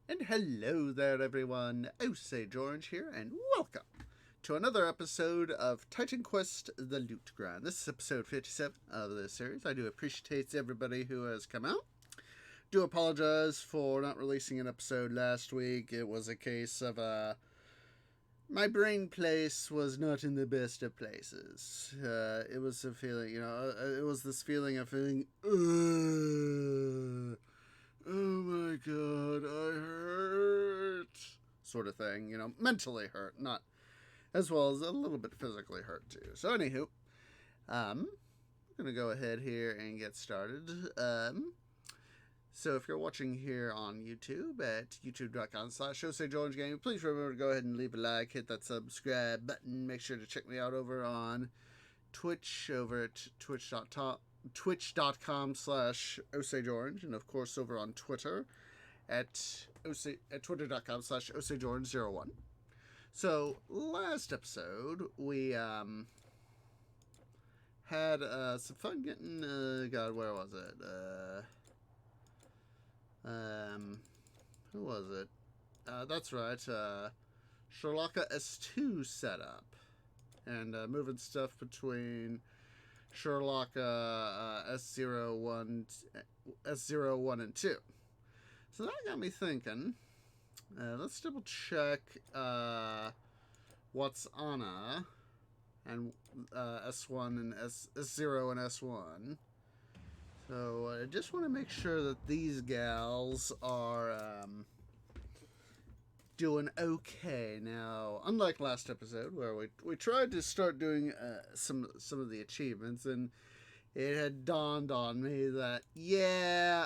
And hello there, everyone. Osage Orange here, and welcome to another episode of Titan Quest: The Loot Grind. This is episode 57 of this series. I do appreciate everybody who has come out. Do apologize for not releasing an episode last week. It was a case of my brain place was not in the best of places. It was a feeling, it was this feeling of feeling, oh my god, I hurt, sort of thing, mentally hurt, not as well as a little bit physically hurt too. So, anywho, I'm gonna go ahead here and get started. So if you're watching here on YouTube at youtube.com/OsageOrangeGaming, please remember to go ahead and leave a like, hit that subscribe button. Make sure to check me out over on Twitch, over at twitch.com/OsageOrange, and of course over on Twitter at twitter.com/OsageOrange01. So last episode we had some fun getting God, where was it? Who was it? That's right. Sherlocka S2 setup, and moving stuff between Sherlocka S01 and 2. So that got me thinking. Let's double check what's Anna and S1 and S0 and S1. So I just want to make sure that these gals are doing okay. Now, unlike last episode where we tried to start doing some of the achievements, and it had dawned on me that,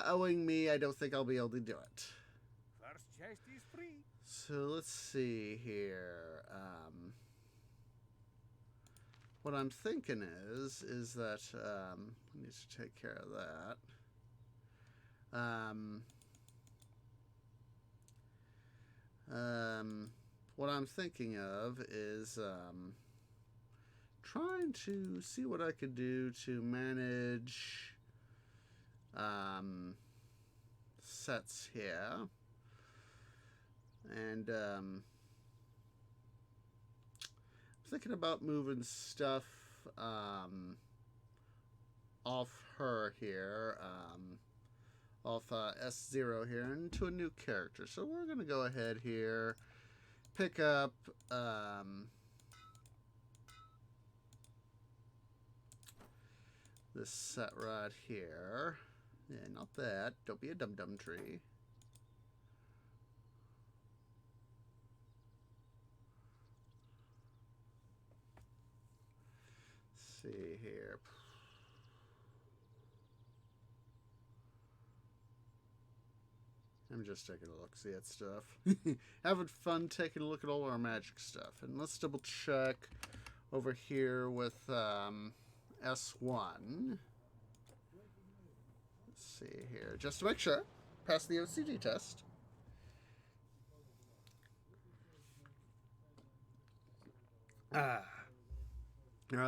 owing me, I don't think I'll be able to do it. First chest is free. So let's see here. What I'm thinking is that I need to take care of that. What I'm thinking of is trying to see what I could do to manage sets here. And thinking about moving stuff off her here, off S0 here, into a new character. So we're going to go ahead here, pick up this set right here. Yeah, not that. Don't be a dum-dum tree. See here. I'm just taking a look, see at stuff. Having fun taking a look at all our magic stuff. And let's double check over here with S1. Let's see here, just to make sure. Pass the OCD test. Now,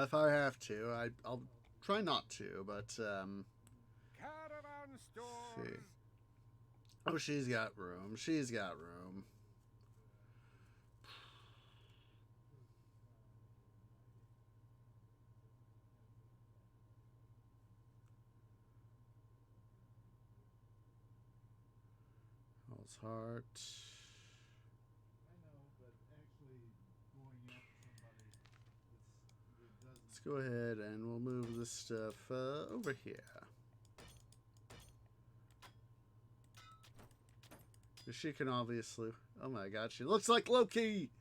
if I have to, I'll try not to, but Caravan stores. see. Oh, she's got room. She's got room. Hell's Heart. I know, but actually going up somebody, it doesn't. Let's go ahead and we'll move this stuff over here. She can obviously... Oh my god, she looks like Loki!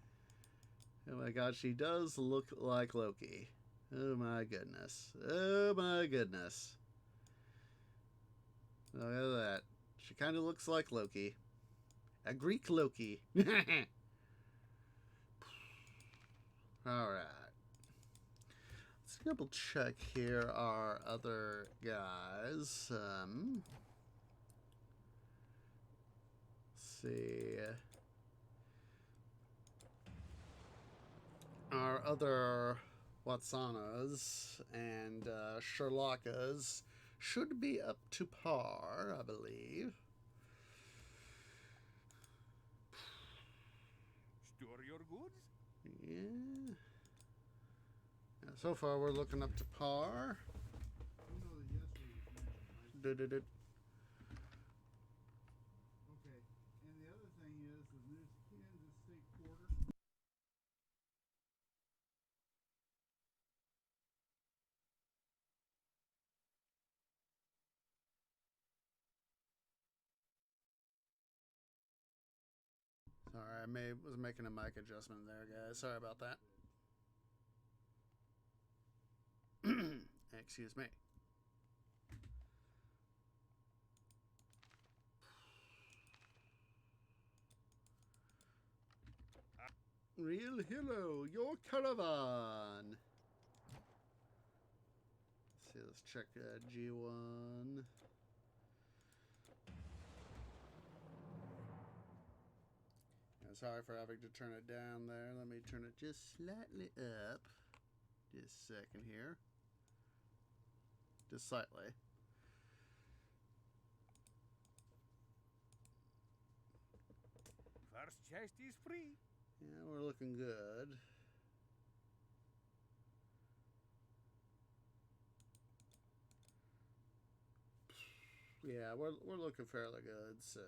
Oh my god, she does look like Loki. Oh my goodness. Oh my goodness. Look at that. She kind of looks like Loki. A Greek Loki. Alright. Let's double check here our other guys. See, our other Watsanas and Sherlockas should be up to par, I believe. goods? Yeah. Yeah, so far, we're looking up to par. You know that yesterday was National Bicycle. Du-du-du. Okay, and the other thing is the new Kansas State quarter. Sorry, was making a mic adjustment there, guys. Sorry about that. Excuse me. Real hero, your caravan. Let's see, let's check G1. Yeah, sorry for having to turn it down there. Let me turn it just slightly up. Just a second here. Just slightly. First chest is free. Yeah, we're looking good. Yeah, we're looking fairly good, so.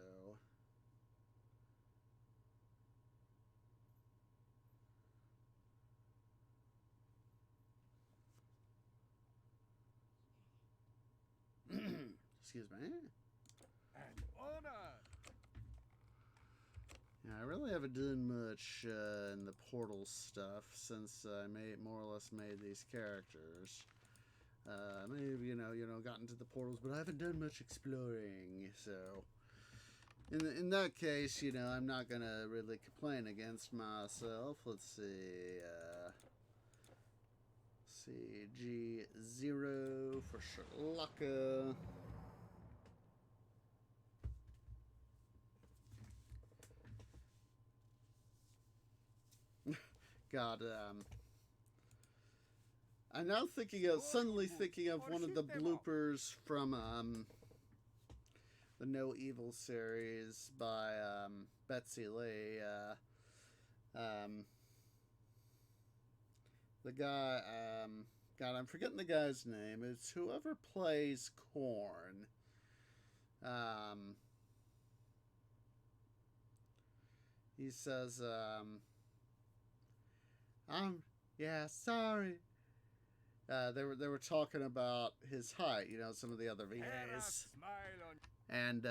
Excuse me. And honor. Yeah, I really haven't done much in the portal stuff since I more or less made these characters. Maybe gotten to the portals, but I haven't done much exploring. So, in that case, I'm not gonna really complain against myself. Let's see. G0 for Sherlocka. God, I'm now suddenly thinking of one of the bloopers from the No Evil series by Betsy Lee. The guy, God, I'm forgetting the guy's name. It's whoever plays Korn. He says, yeah, sorry. They were talking about his height, some of the other VAs, and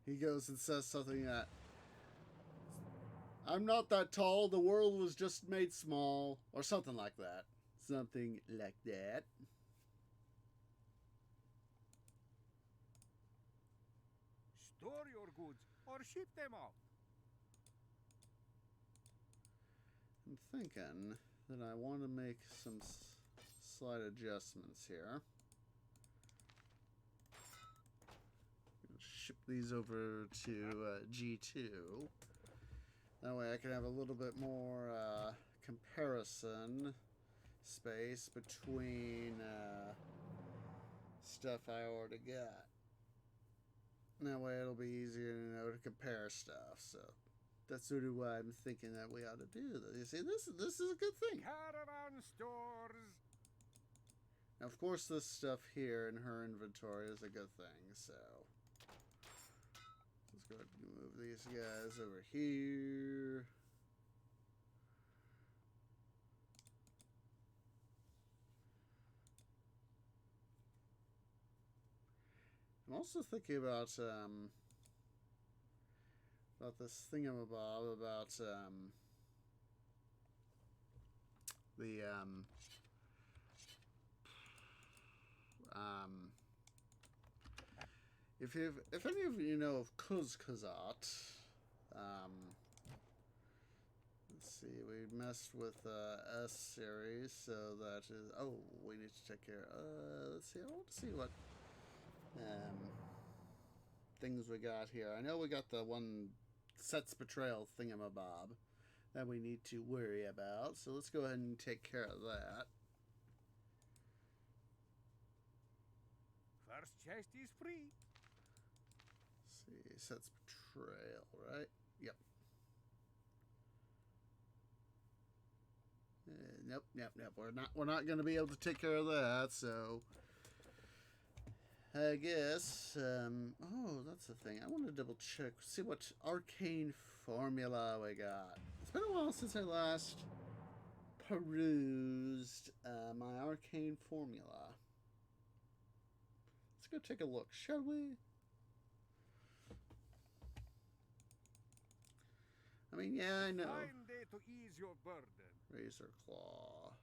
he goes and says something that I'm not that tall. The world was just made small, or something like that. Something like that. Store your goods or ship them out. I'm thinking that I want to make some slight adjustments here. Ship these over to G2. That way I can have a little bit more comparison space between stuff I already got. That way it'll be easier to compare stuff. So that's sort of why I'm thinking that we ought to do this. You see, this is a good thing. Caravan stores. Now, of course, this stuff here in her inventory is a good thing. So let's go ahead and move these guys over here. I'm also thinking about this thingamabob about the if any of you know of Kuzkazat, let's see, we messed with S series, so that is we need to take care. Let's see, I want to see what things we got here. I know we got the one Set's Betrayal thingamabob that we need to worry about, so let's go ahead and take care of that. First chest is free. see, sets betrayal, right? Yep. Nope. We're not going to be able to take care of that. So I guess. Oh, that's the thing. I want to double check, see what arcane formula we got. It's been a while since I last perused my arcane formula. Let's go take a look, shall we? I mean, yeah, I know. Fine day to ease your burden. Razor Claw.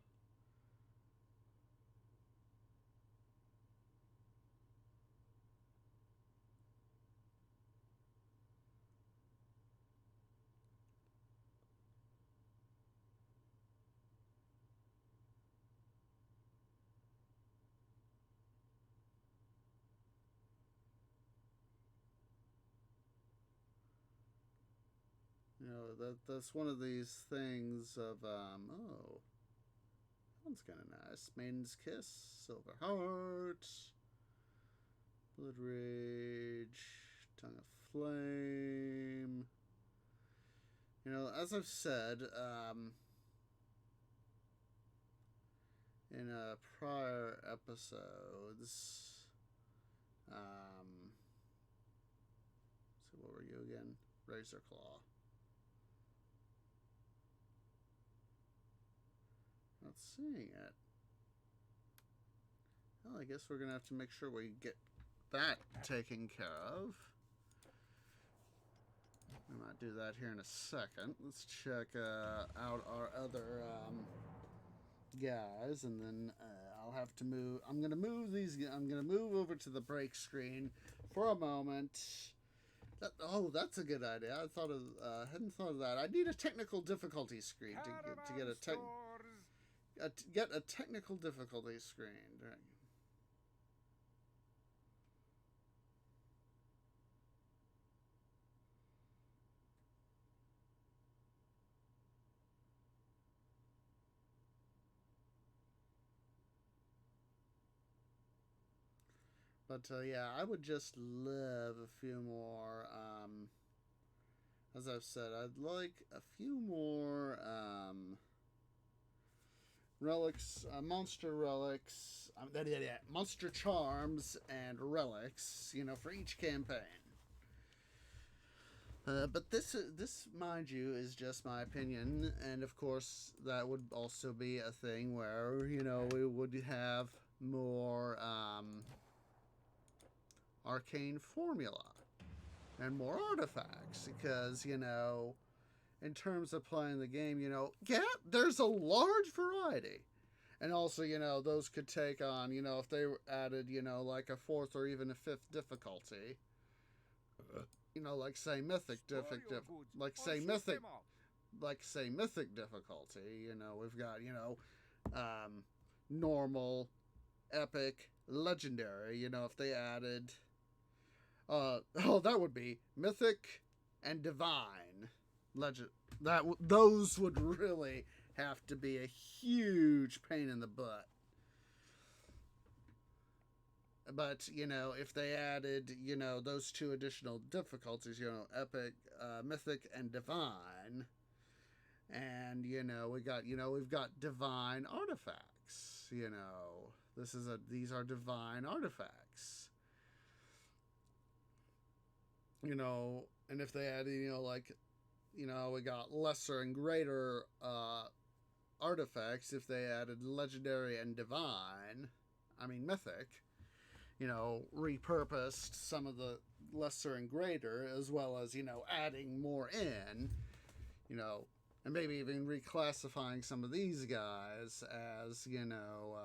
You know, that's one of these things of, oh, that one's kind of nice. Maiden's Kiss, Silver Heart, Blood Rage, Tongue of Flame. You know, as I've said, in prior episodes, so what were you again? Razor Claw. Not seeing it. Well, I guess we're going to have to make sure we get that taken care of. We might do that here in a second. Let's check out our other guys, and then I'll have to move. I'm going to move these. I'm going to move over to the break screen for a moment. That's a good idea. I thought of hadn't thought of that. I need a technical difficulty screen to get a technical difficulty screen. But yeah, I would just love a few more. As I've said, I'd like a few more relics, monster relics, monster charms and relics. You know, for each campaign. But this, mind you, is just my opinion, and of course that would also be a thing where, you know, we would have more arcane formula and more artifacts, because, you know, in terms of playing the game, you know, yeah, there's a large variety. And also, you know, those could take on, you know, if they added, you know, like a 4th or even a 5th difficulty, you know, like say mythic difficulty, mythic difficulty, you know, we've got, you know, normal, epic, legendary, you know, if they added, that would be mythic and divine legend. Those would really have to be a huge pain in the butt. But, you know, if they added, you know, those 2 additional difficulties, you know, epic, mythic, and divine, and, you know, we've got divine artifacts, you know, these are divine artifacts, you know, and if they added, you know, like, you know, we got lesser and greater, artifacts, if they added legendary and divine, mythic, you know, repurposed some of the lesser and greater, as well as, you know, adding more in, you know, and maybe even reclassifying some of these guys as, you know,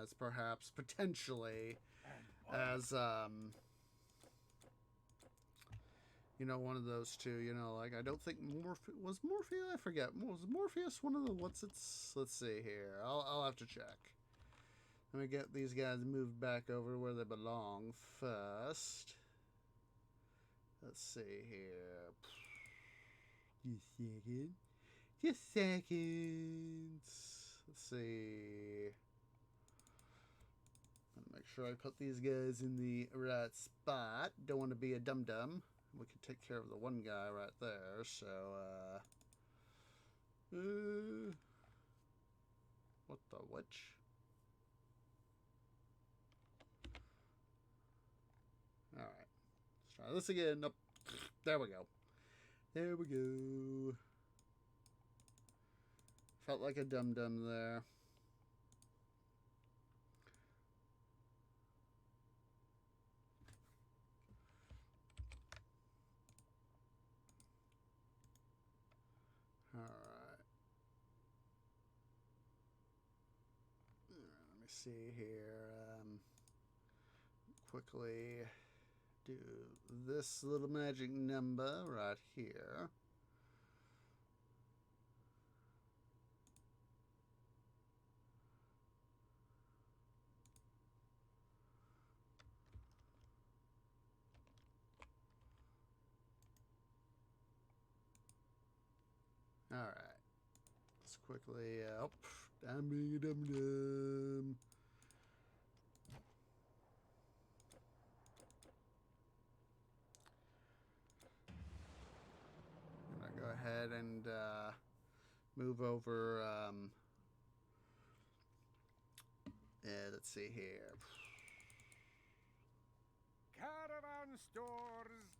as perhaps potentially as, you know, one of those 2, you know, like, I don't think Morpheus, I forget, was Morpheus one of the, let's see here, I'll have to check. Let me get these guys moved back over to where they belong first. Let's see here. Just seconds. Let's see. Make make sure I put these guys in the right spot. Don't want to be a dum-dum. We can take care of the one guy right there, so, what the which? Alright. Let's try this again. Nope. There we go. There we go. Felt like a dum-dum there. Alright. Let me see here. Quickly do this little magic number right here. Alright. Let's quickly, I'm being a dum-dum. I'm gonna go ahead and move over, let's see here. Caravan stores.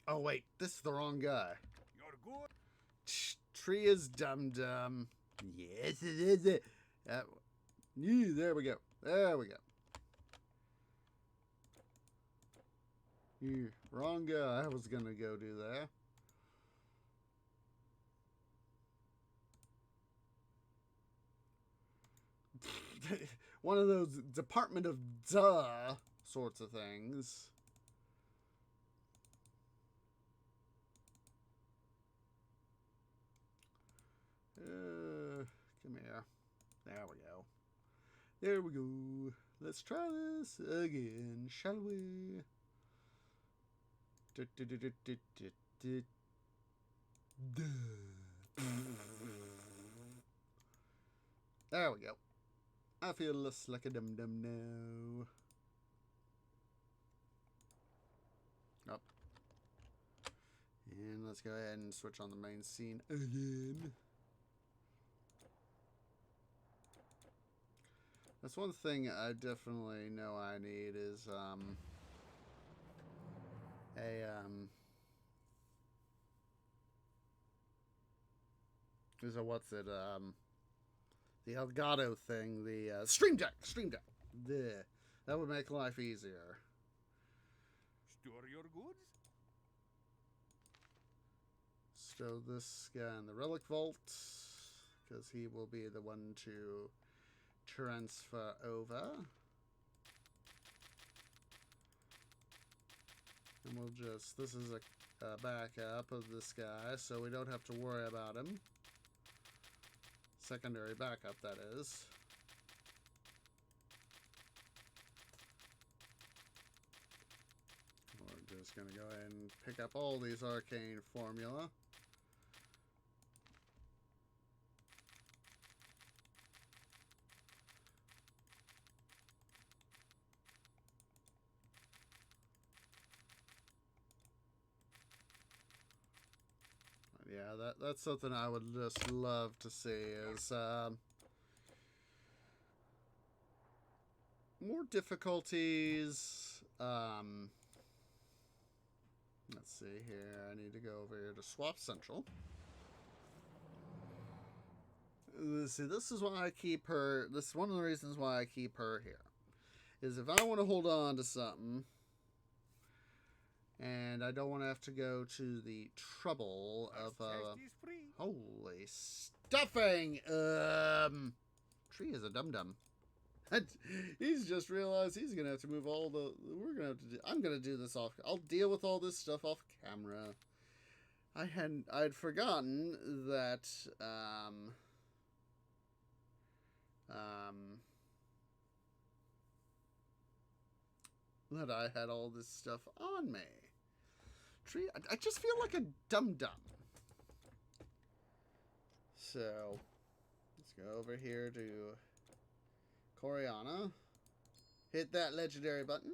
Oh wait, this is the wrong guy. You're good. Tree is dum-dum. Yes, it is it. There we go. There we go. Wrong guy. I was gonna go do that. One of those Department of Duh sorts of things. Come here. There we go. There we go. Let's try this again, shall we? There we go. I feel less like a dum-dum now. Up. And let's go ahead and switch on the main scene again. That's one thing I definitely know I need is what's it, the Elgato thing, the Stream Deck. That would make life easier. Store your goods. Stow this guy in the relic vault, because he will be the one to transfer over. And we'll just, this is a backup of this guy, so we don't have to worry about him. Secondary backup, that is. We're just going to go ahead and pick up all these arcane formula. Yeah, that's something I would just love to see is more difficulties. Let's see here. I need to go over here to Swap Central. See, this is why I keep her. This is one of the reasons why I keep her here. Is if I want to hold on to something, and I don't want to have to go to the trouble of holy stuffing. Tree is a dum-dum. He's just realized he's gonna have to move all the. We're gonna have to do. I'm gonna do this off. I'll deal with all this stuff off camera. I'd forgotten that. That I had all this stuff on me. Tree, I just feel like a dum-dum. So, let's go over here to Coriana. hit that legendary button.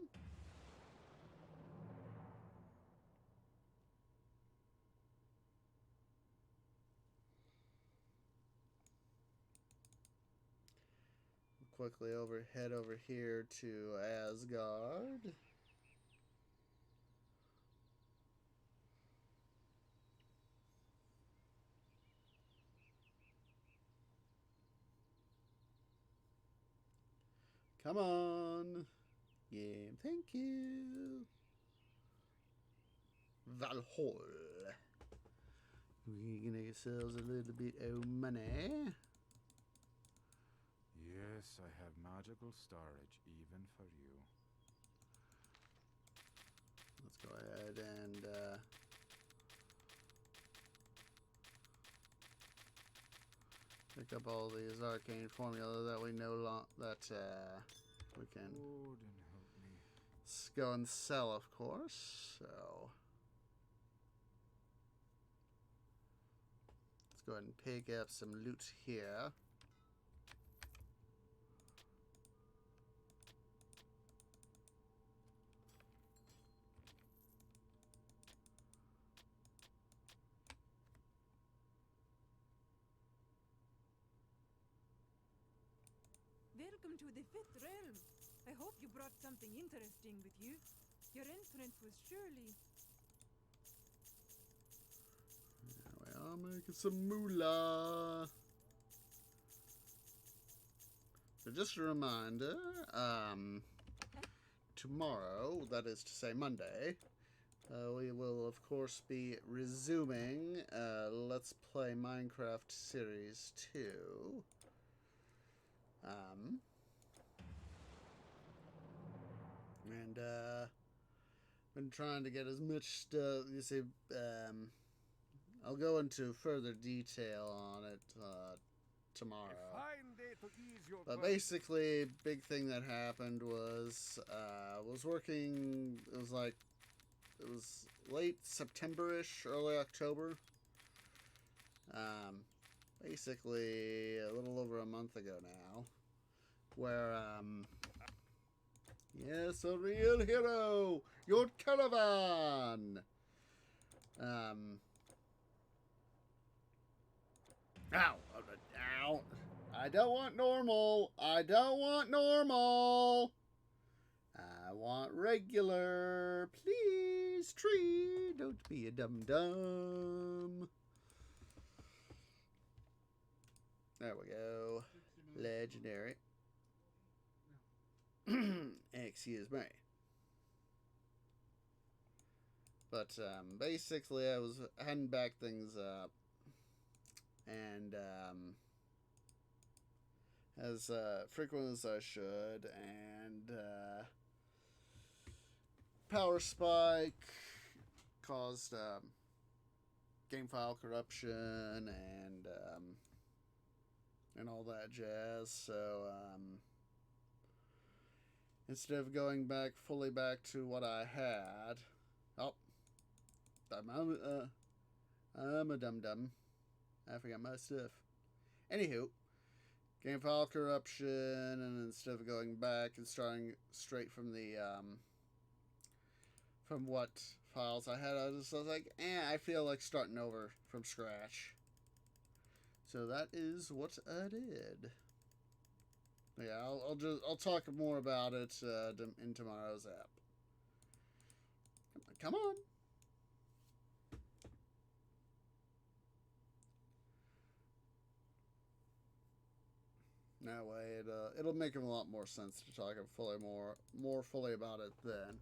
Quickly head over here to Asgard. Come on. Game, thank you. Valhalla. We're gonna get ourselves a little bit of money. Yes, I have magical storage even for you. Let's go ahead and pick up all these arcane formula that we know that we can Odin help me. go and sell, of course. So let's go ahead and pick up some loot here. Welcome to the Fifth Realm. I hope you brought something interesting with you. Your entrance was surely... We are making some moolah. So just a reminder, tomorrow, that is to say Monday, we will of course be resuming Let's Play Minecraft Series 2. And been trying to get as much stuff. You see, I'll go into further detail on it tomorrow. A fine day to ease your But burden. basically, big thing that happened was working. It was late September-ish, early October. Basically a little over a month ago now, where yes, a real hero, your caravan. Ow! Ow! I don't want normal. I don't want normal. I want regular. Please, tree. Don't be a dum-dum. There we go. 60 minutes. Legendary. Excuse me. But basically, I was heading back things up, and as frequent as I should, and power spike caused game file corruption and all that jazz. So instead of going fully back to what I had, I'm a dum-dum. I forgot my stuff. Anywho, game file corruption, and instead of going back and starting straight from the from what files I had, I was like, I feel like starting over from scratch. So that is what I did. Yeah, I'll talk more about it in tomorrow's app. Come on. That way, it'll make a lot more sense to talk more fully about it then.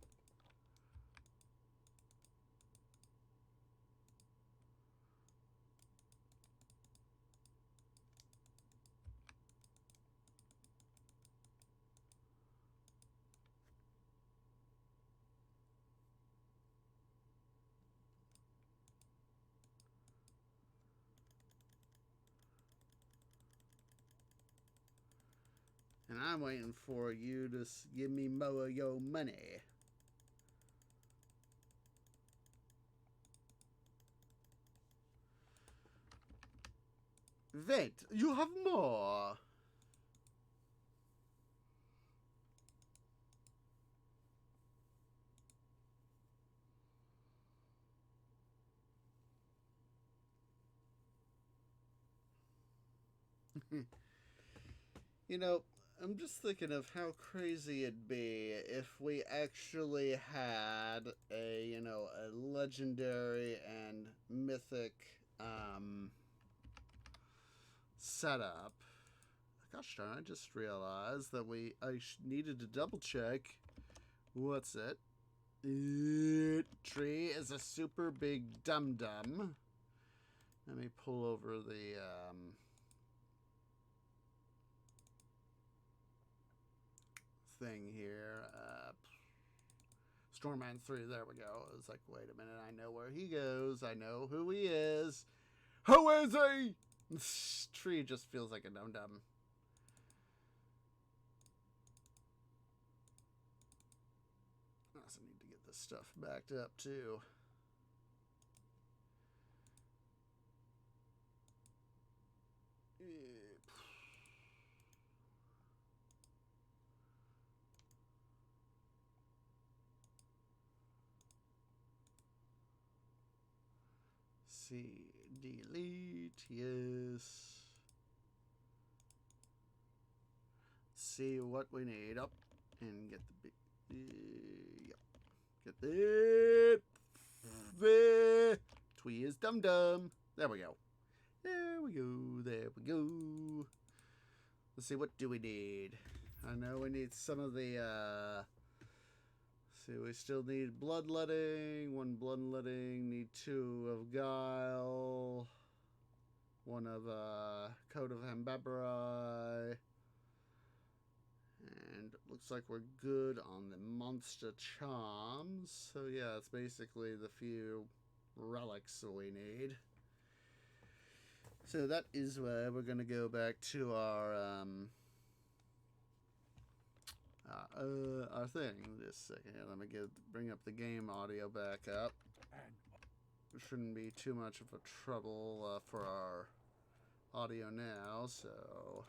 And I'm waiting for you to give me more of your money. Wait, you have more. You know, I'm just thinking of how crazy it'd be if we actually had a legendary and mythic setup. Gosh darn, I just realized that I needed to double check. What's it? Tree is a super big dum-dum. Let me pull over the thing here. Stormman 3, there we go. It's like, wait a minute, I know where he goes. I know who he is. Who is he? This tree just feels like a dum-dum. I also need to get this stuff backed up too. See, delete, yes. See what we need up and get the yep. Get the Twee is dum dum. There we go. There we go. There we go. Let's see, what do we need? I know we need some of the see, we still need bloodletting, 1 bloodletting, need 2 of guile, 1 of coat of Hambabrai, and it looks like we're good on the monster charms. So yeah, it's basically the few relics that we need. So that is where we're gonna go back to our thing. Just a second here. Let me bring up the game audio back up. It shouldn't be too much of a trouble for our audio now. So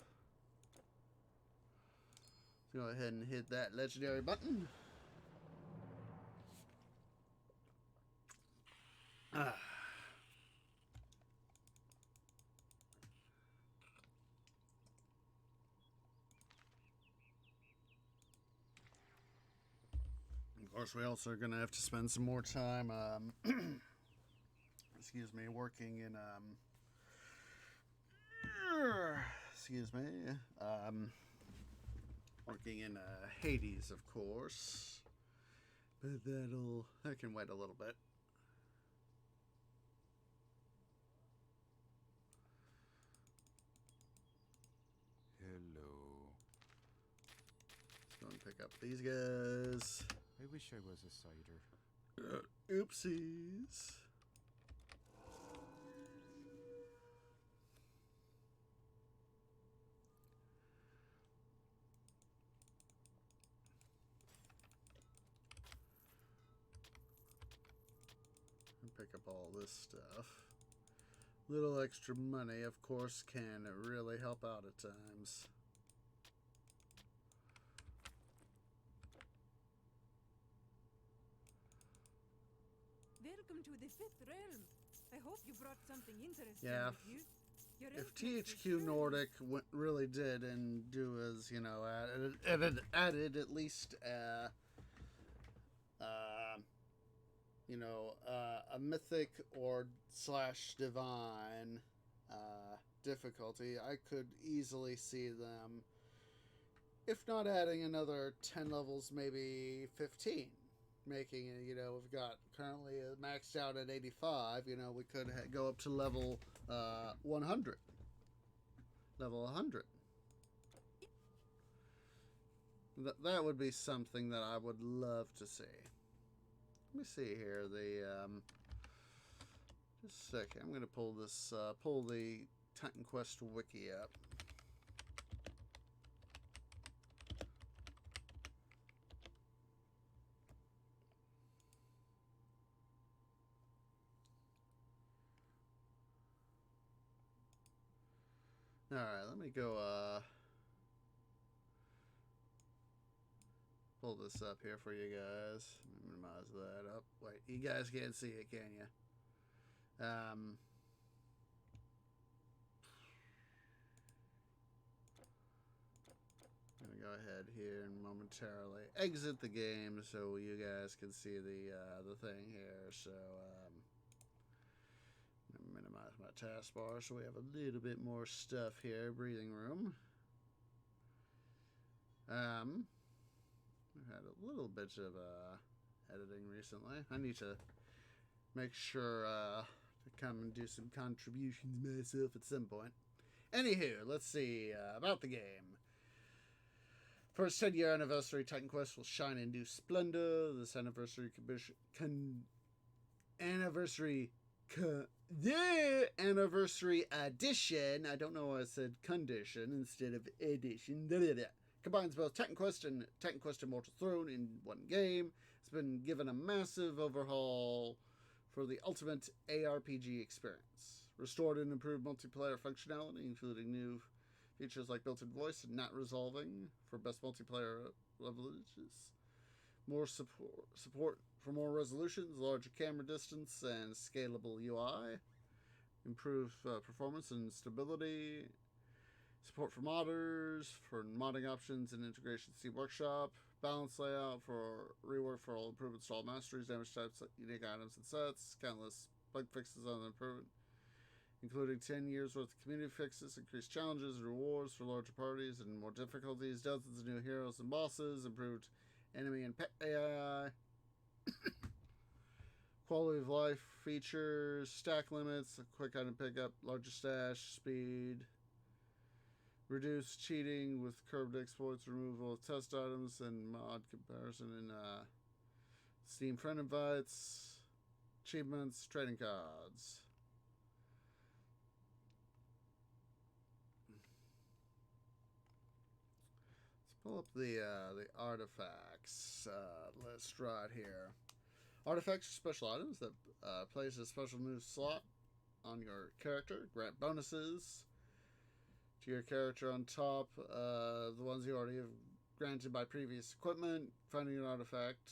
go ahead and hit that legendary button. Of course, we also are going to have to spend some more time, excuse me, working in, excuse me, working in Hades, of course. But that can wait a little bit. Hello. Let's go and pick up these guys. I wish I was a cider. Oopsies. And pick up all this stuff. Little extra money, of course, can really help out at times. Welcome to the 5th realm. I hope you brought something interesting Yeah, with you. Your if influence was THQ surely- Nordic really did and do as, added at least a mythic or / divine difficulty, I could easily see them, if not adding another 10 levels, maybe 15. Making it, we've got currently maxed out at 85. We could go up to level 100. Level 100. That would be something that I would love to see. Let me see here. Just a second. I'm going to pull this, pull the Titan Quest wiki up. Alright, let me go, pull this up here for you guys. Minimize that up. Wait, you guys can't see it, can you? ahead here and momentarily exit the game so you guys can see the thing here. So minimize my taskbar so we have a little bit more stuff here. Breathing room. We've had a little bit of editing recently. I need to make sure to come and do some contributions myself at some point. Anywho, let's see about the game. For its 10-year anniversary, Titan Quest will shine in new splendor. This anniversary anniversary edition. I don't know why I said condition instead of edition. Combines both Titan Quest and Titan Quest Immortal Throne in one game. It's been given a massive overhaul for the ultimate ARPG experience. Restored and improved multiplayer functionality, including new features like built-in voice and not resolving for best multiplayer leverages. More support for more resolutions, larger camera distance, and scalable UI. Improved performance and stability. Support for modders, for modding options and integration Steam Workshop. Balanced layout for rework for all improvements to all masteries, damage types, unique items and sets. Countless bug fixes on the improvement, including 10 years worth of community fixes, increased challenges and rewards for larger parties and more difficulties, dozens of new heroes and bosses, improved enemy and pet AI, quality of life features, stack limits, quick item pickup, larger stash, speed, reduced cheating with curbed exploits, removal of test items, and mod comparison in Steam friend invites, achievements, trading cards. Pull up the artifacts list right here. Artifacts are special items that place a special move slot on your character, grant bonuses to your character on top the ones you already have granted by previous equipment. Finding an artifact,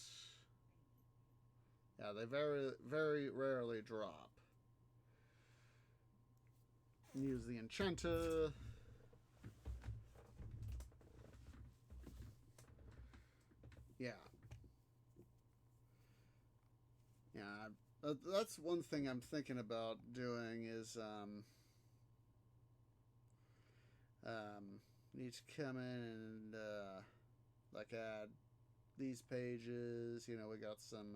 yeah, they very, very rarely drop. Use the enchanter. Yeah, that's one thing I'm thinking about doing is need to come in and like add these pages. You know, we got some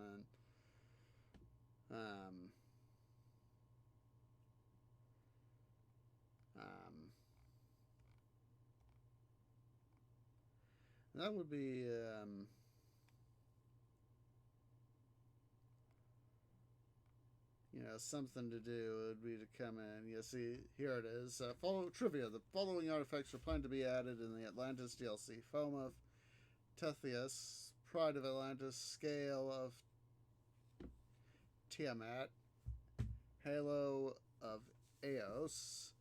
that would be you know, something to do would be to come in. You see, here it is. Follow trivia. The following artifacts are planned to be added in the Atlantis DLC: Foam of Tethius, Pride of Atlantis, Scale of Tiamat, Halo of Eos,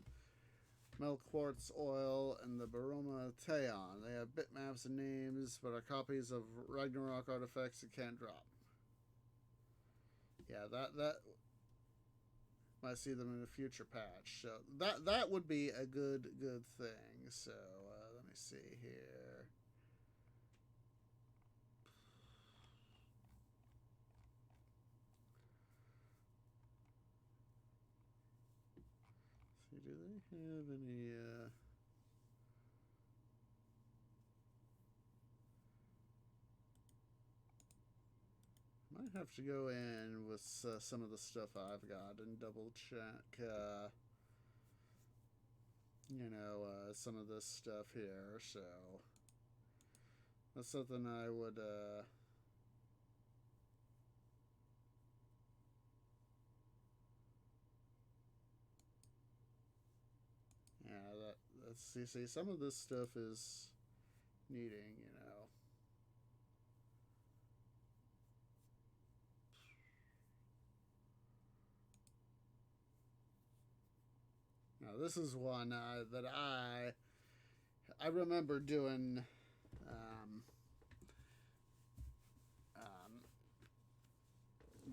Milk Quartz Oil, and the Baroma Teon. They have bitmaps and names, but are copies of Ragnarok artifacts that can't drop. Yeah, that might see them in a future patch. So that would be a good thing. So let me see here. See, do they have any might have to go in with some of the stuff I've got and double check, you know, some of this stuff here. So that's something I would, yeah, let's see, some of this stuff is needing, you know. Now, this is one that I remember doing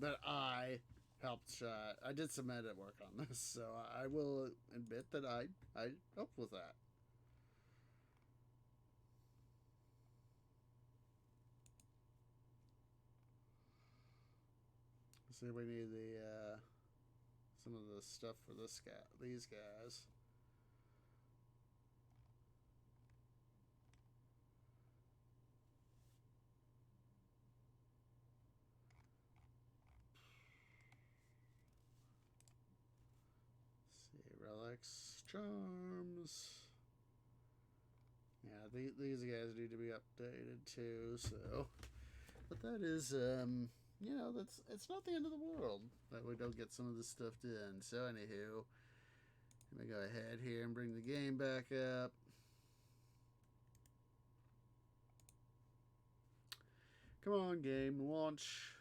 that I helped. I did some edit work on this, so I will admit that I helped with that. See, we need the some of the stuff for this guy, these guys. Let's see, relics, charms. Yeah, these guys need to be updated too. So, but that is you know, it's not the end of the world that we don't get some of this stuff done. So anywho, let me go ahead here and bring the game back up. Come on, game, launch.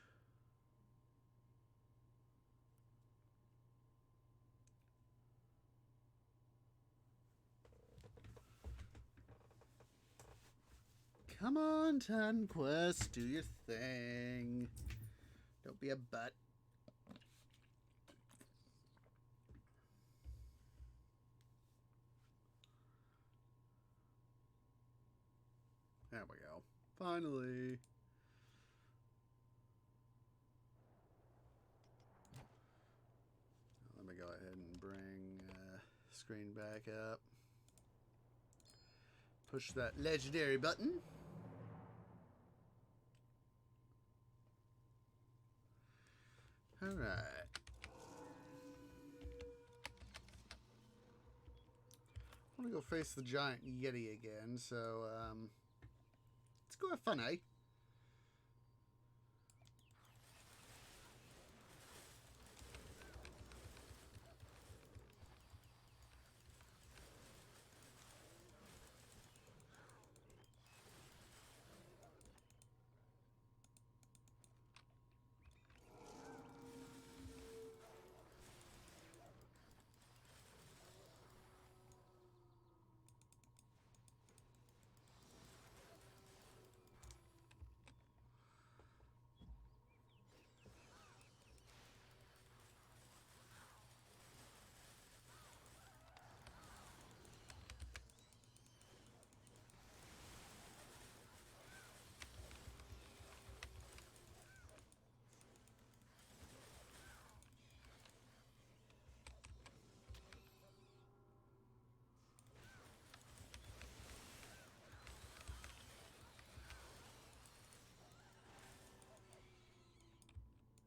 Come on, Titan Quest, do your thing. Don't be a butt. There we go. Finally. Let me go ahead and bring screen back up. Push that legendary button. All right. I want to go face the giant Yeti again, so let's go have fun, eh?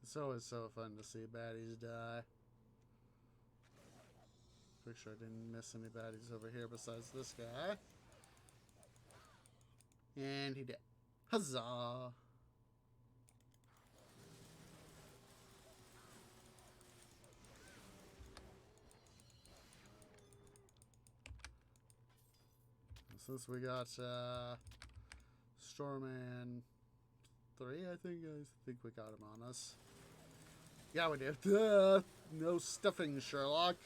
It's always so fun to see baddies die. Pretty sure I didn't miss any baddies over here besides this guy. And he did. Huzzah! Since we got Storman 3, I think we got him on us. Yeah, we did. No stuffing, Sherlock.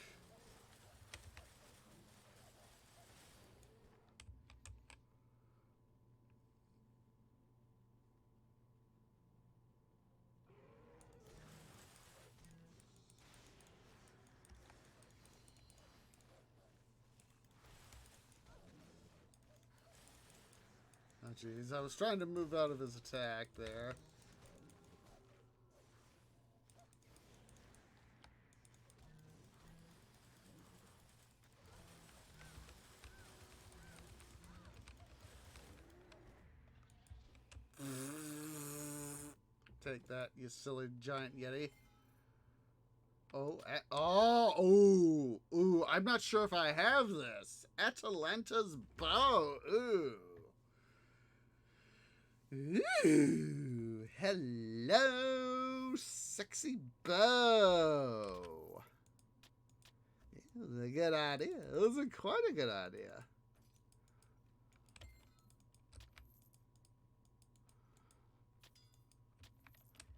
Oh, jeez. I was trying to move out of his attack there. Take that, you silly giant Yeti. Ooh, I'm not sure if I have this. Atalanta's bow, ooh. Ooh, hello, sexy bow. It was a good idea. It was quite a good idea.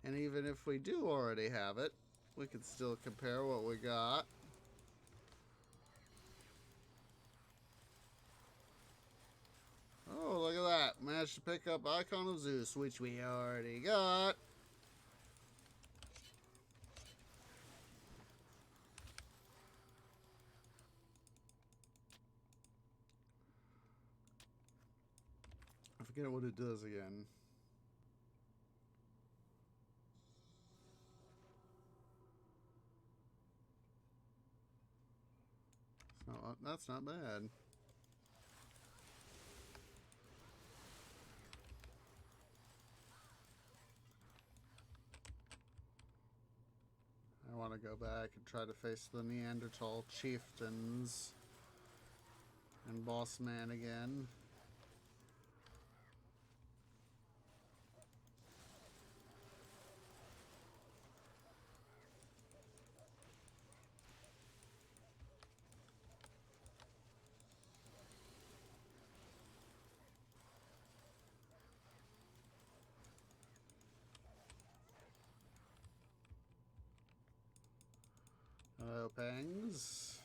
And even if we do already have it, we can still compare what we got. Oh, look at that. Managed to pick up Icon of Zeus, which we already got. I forget what it does again. that's not bad. I want to go back and try to face the Neanderthal chieftains and boss man again. Hello, Pangs.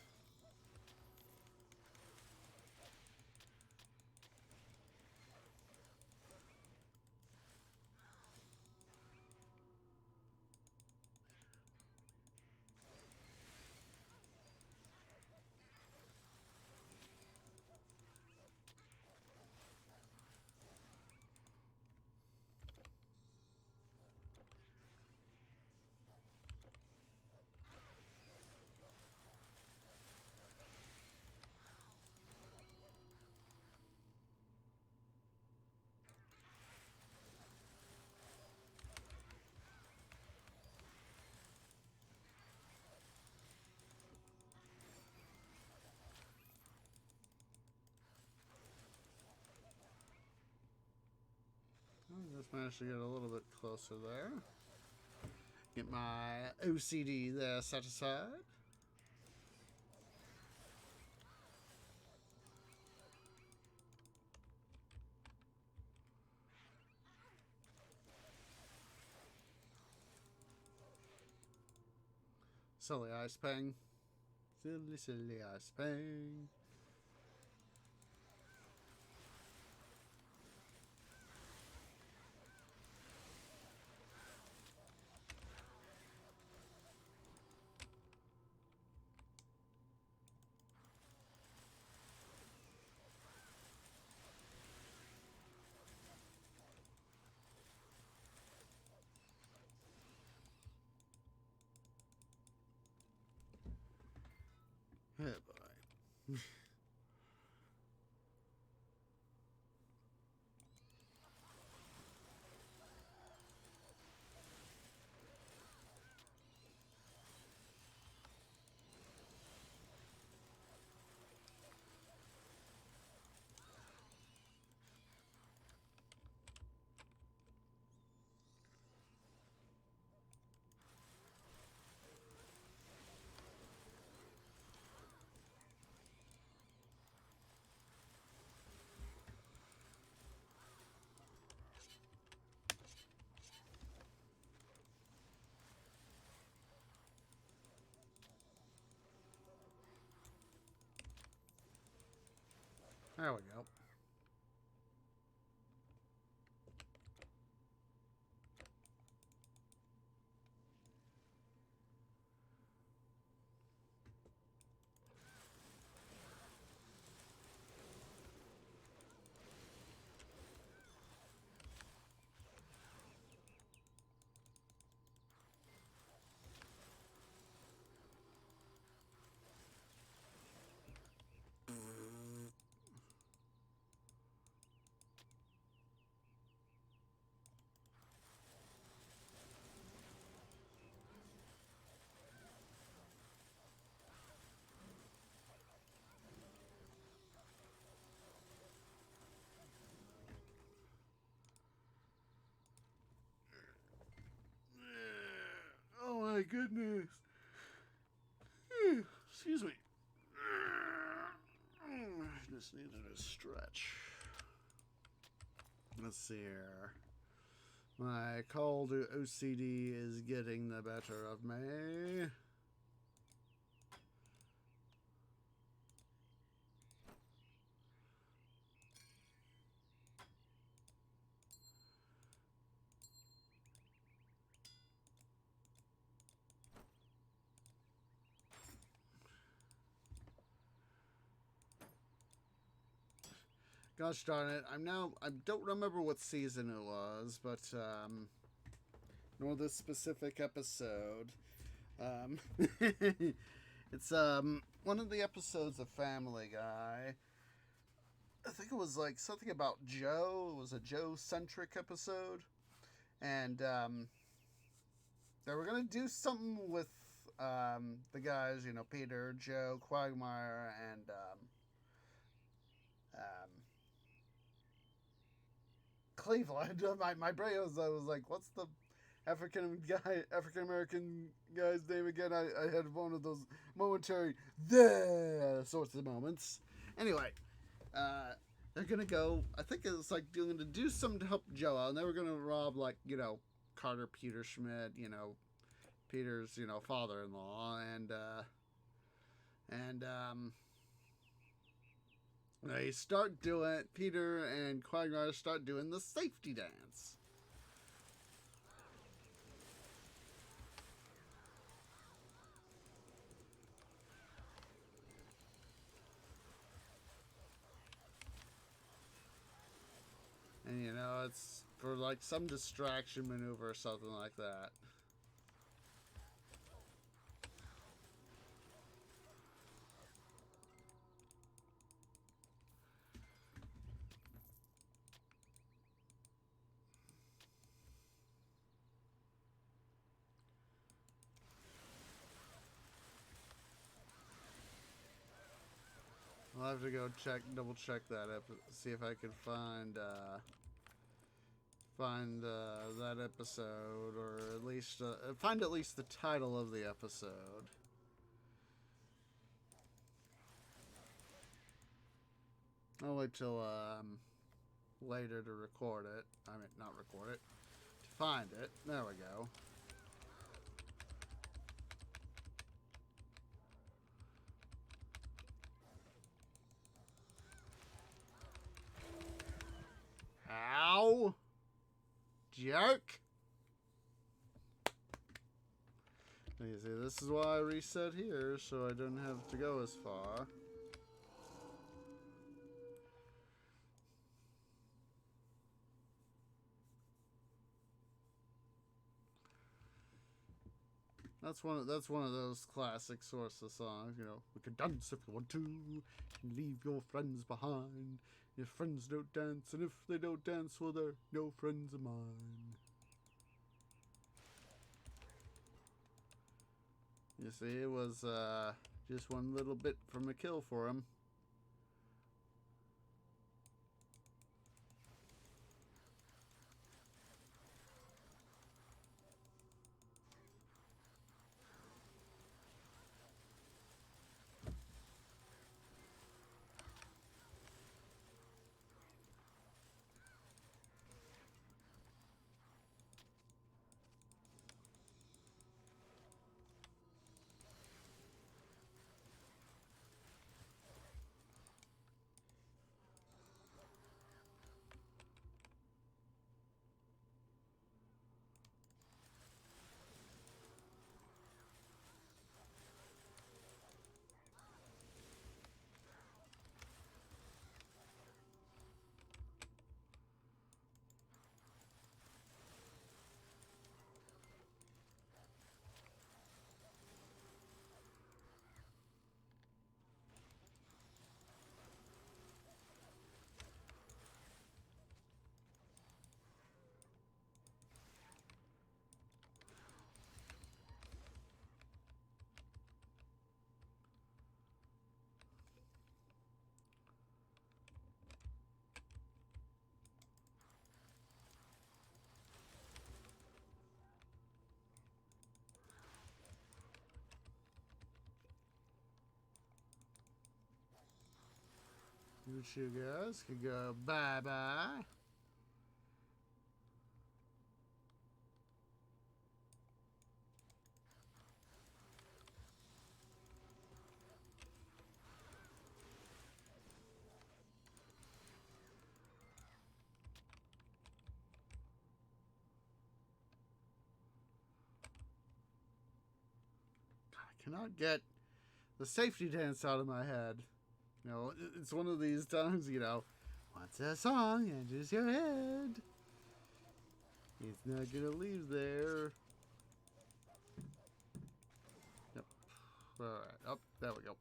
I just managed to get a little bit closer there. Get my OCD there set aside. Silly ice pang. Silly, silly ice pang. Oh boy. There we go. Oh my goodness. Excuse me. Just needed a stretch. Let's see here. My call to OCD is getting the better of me. Gosh darn it, I don't remember what season it was, but, nor this specific episode. It's, one of the episodes of Family Guy, I think it was like something about Joe. It was a Joe-centric episode. And they were going to do something with the guys, you know, Peter, Joe, Quagmire, and Cleveland. My brain was, I was like, what's the African American guy's name again? I had one of those momentary sorts of moments. Anyway, they're gonna go. I think it's like going to do something to help Joe out, and they were gonna rob, like, you know, Carter Peter Schmidt, you know, Peter's, you know, father-in-law, and they start doing. Peter and Quagmire start doing the safety dance. And, you know, it's for, like, some distraction maneuver or something like that. I'll have to go double check that up, see if I can find that episode, or at least find at least the title of the episode. I'll wait till later to record it. I mean, not record it, to find it. There we go. Ow! Jerk! You see, this is why I reset here, so I don't have to go as far. That's one of those classic source of songs, you know. We can dance if you want to, and leave your friends behind. If friends don't dance, and if they don't dance, well, they're no friends of mine. You see, it was just one little bit from a kill for him. You two guys can go bye-bye. I cannot get the safety dance out of my head. You know, it's one of these times, you know, once a song enters your head, it's not gonna leave there. Yep. Alright, there we go.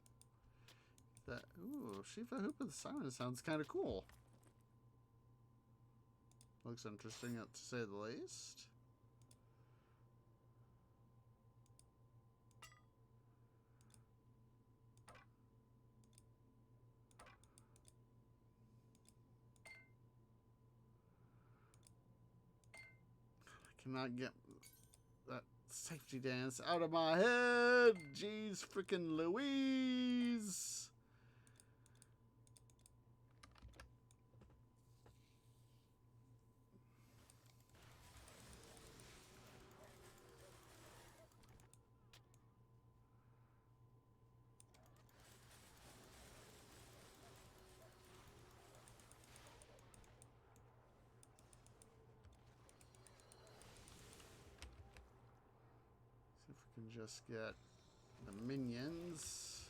That, ooh, Shiva Hoopa the Siren sounds kind of cool. Looks interesting, to say the least. I cannot get that safety dance out of my head. Jeez freaking Louise. See if we can just get the minions.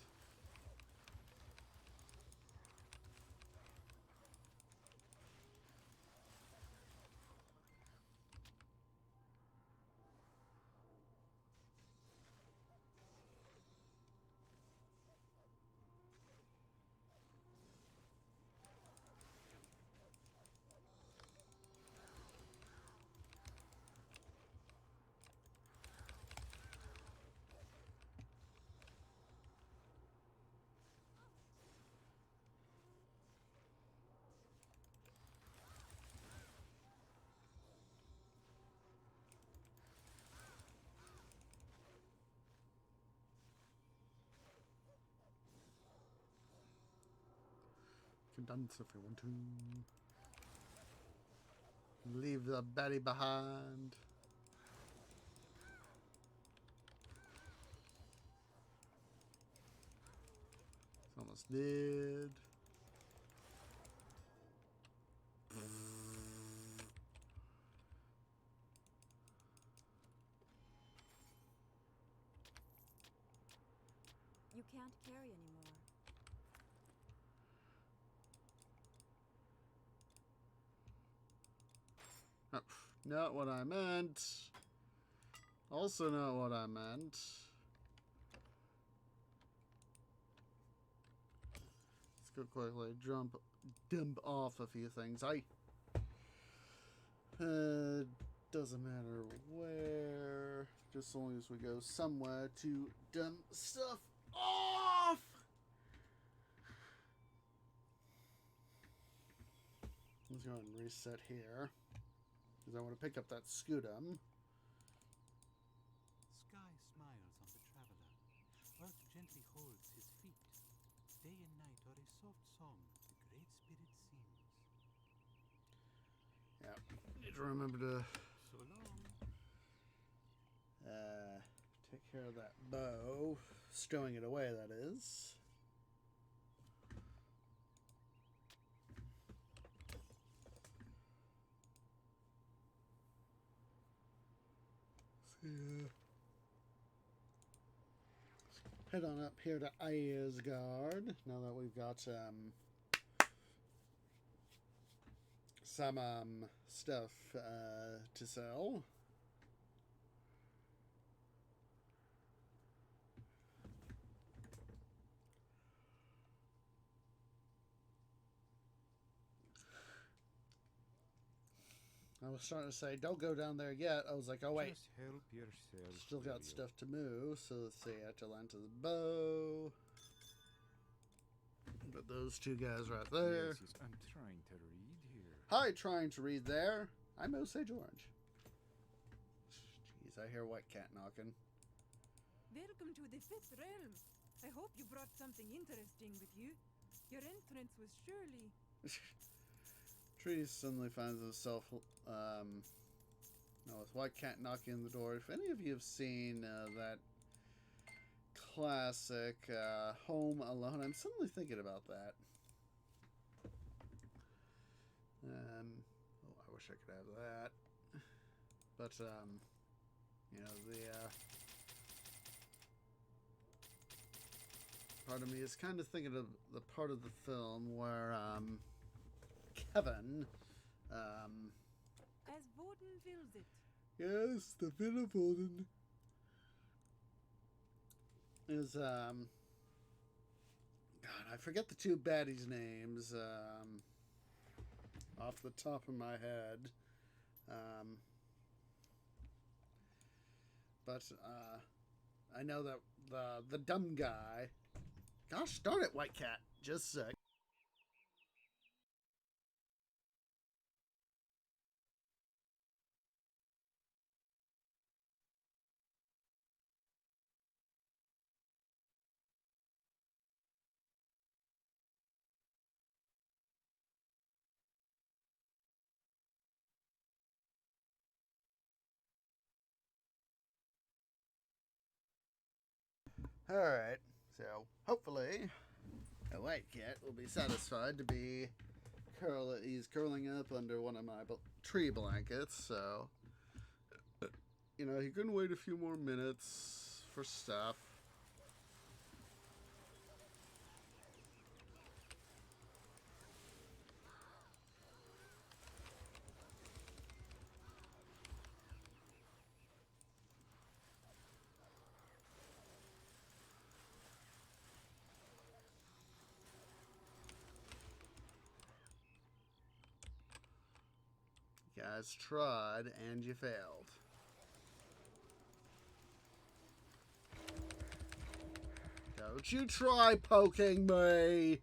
Can dance if we want to. Leave the baddie behind. It's almost dead. You can't carry anymore. Oh, not what I meant. Also not what I meant. Let's go quickly dump off a few things. Doesn't matter where, just as long as we go somewhere to dump stuff off. Let's go ahead and reset here, because I want to pick up that Scudam. Sky smiles on the traveler. Earth gently holds his feet. Day and night are a soft song the Great Spirit sings. Yeah, need to remember to So long. take care of that bow. Stowing it away, that is. Head on up here to Asgard now that we've got some stuff to sell. I was starting to say, don't go down there yet. I was like, oh wait, Just help yourself. still got will you? stuff to move. So let's see, Atalanta's bow. Got those two guys right there. Yes, I'm trying to read here. Hi, trying to read there. I'm Osage Orange. Jeez, I hear White Cat knocking. Welcome to the Fifth Realm. I hope you brought something interesting with you. Your entrance was surely... Tree suddenly finds himself with White Cat knocking on the door. If any of you have seen that classic Home Alone, I'm suddenly thinking about that. Oh, I wish I could have that. But, you know, the part of me is kind of thinking of the part of the film where Kevin, As Voden wills it. yes, the Villavoden is, God, God, I forget the two baddies' names off the top of my head. But I know that the dumb guy. Gosh darn it, White Cat. Just a sec. Alright, so hopefully a White Cat will be satisfied to be he's curling up under one of my tree blankets, so you know, he can wait a few more minutes for stuff. You guys tried and you failed. Don't you try poking me!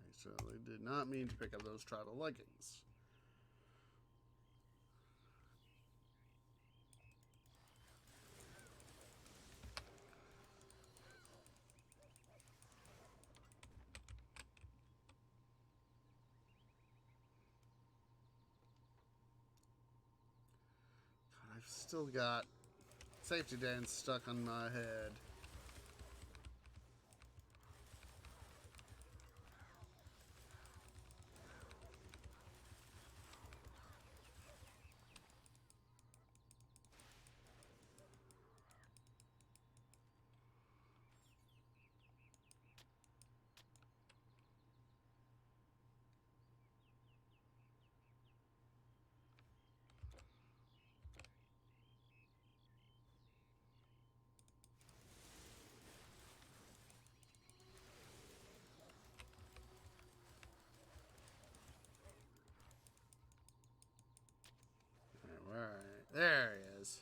I certainly did not mean to pick up those tribal leggings. I've still got safety dance stuck on my head. Alright, there he is.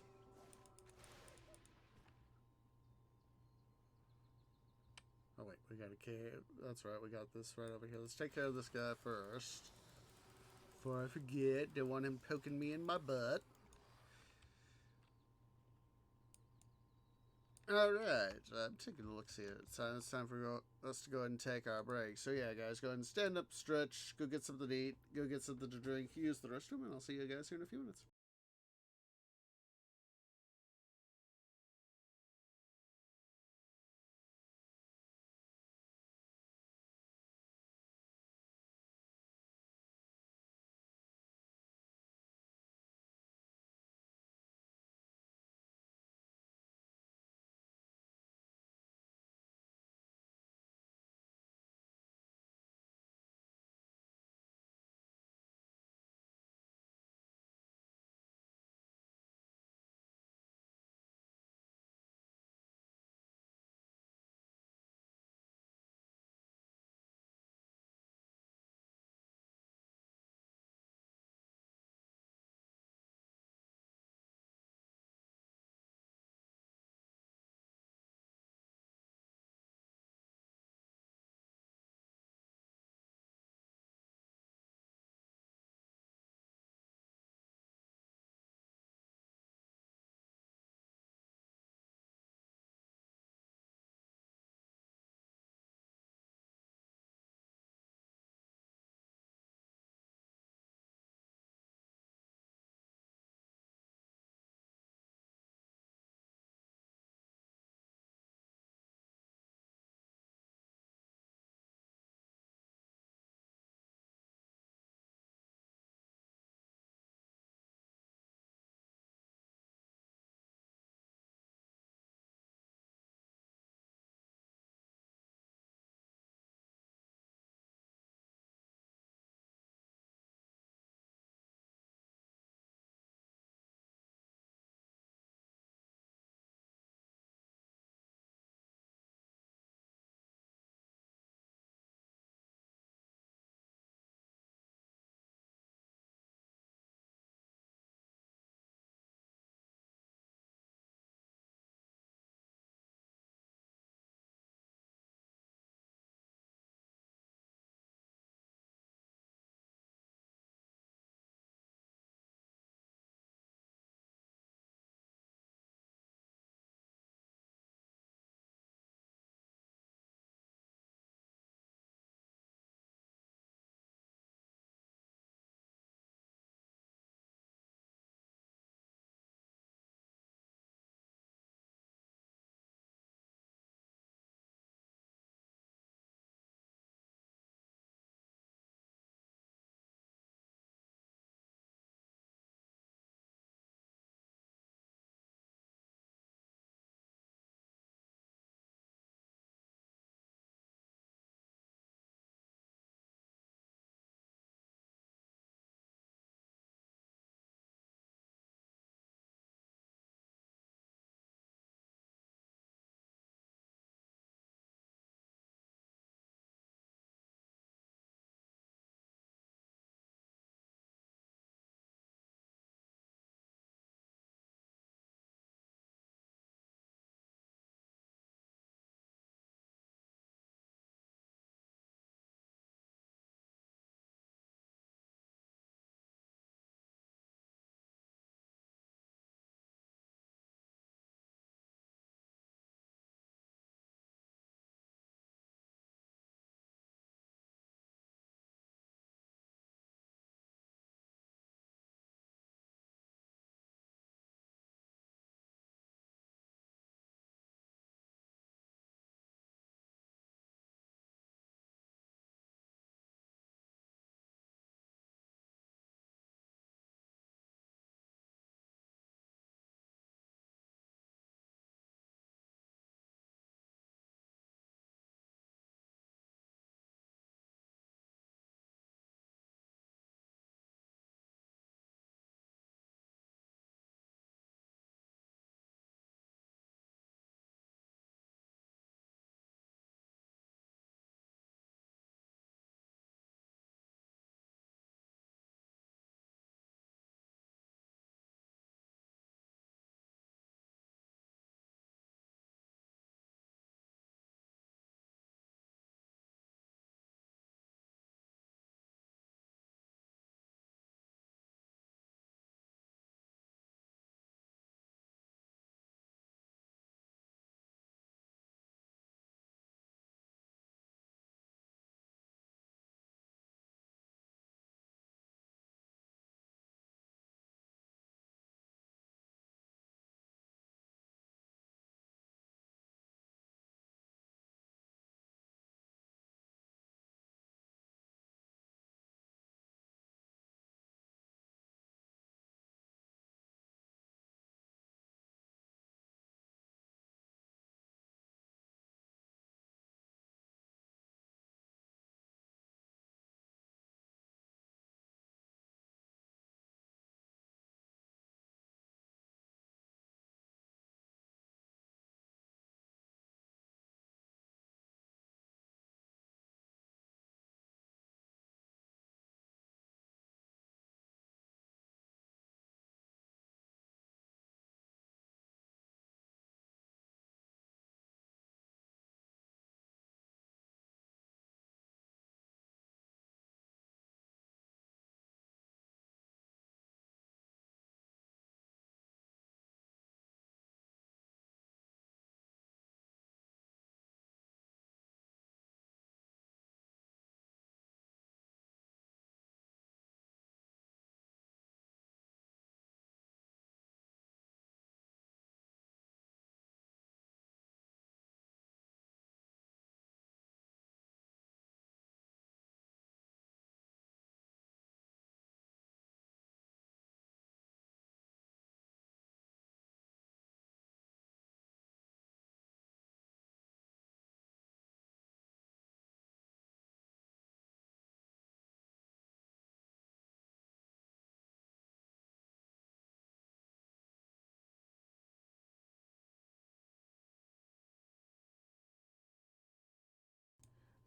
Oh wait, we got a cave. That's right, we got this right over here. Let's take care of this guy first. Before I forget, don't want him poking me in my butt. Alright, I'm taking a look here. It's time for us to go ahead and take our break. So yeah, guys, go ahead and stand up, stretch, go get something to eat, go get something to drink, use the restroom, and I'll see you guys here in a few minutes.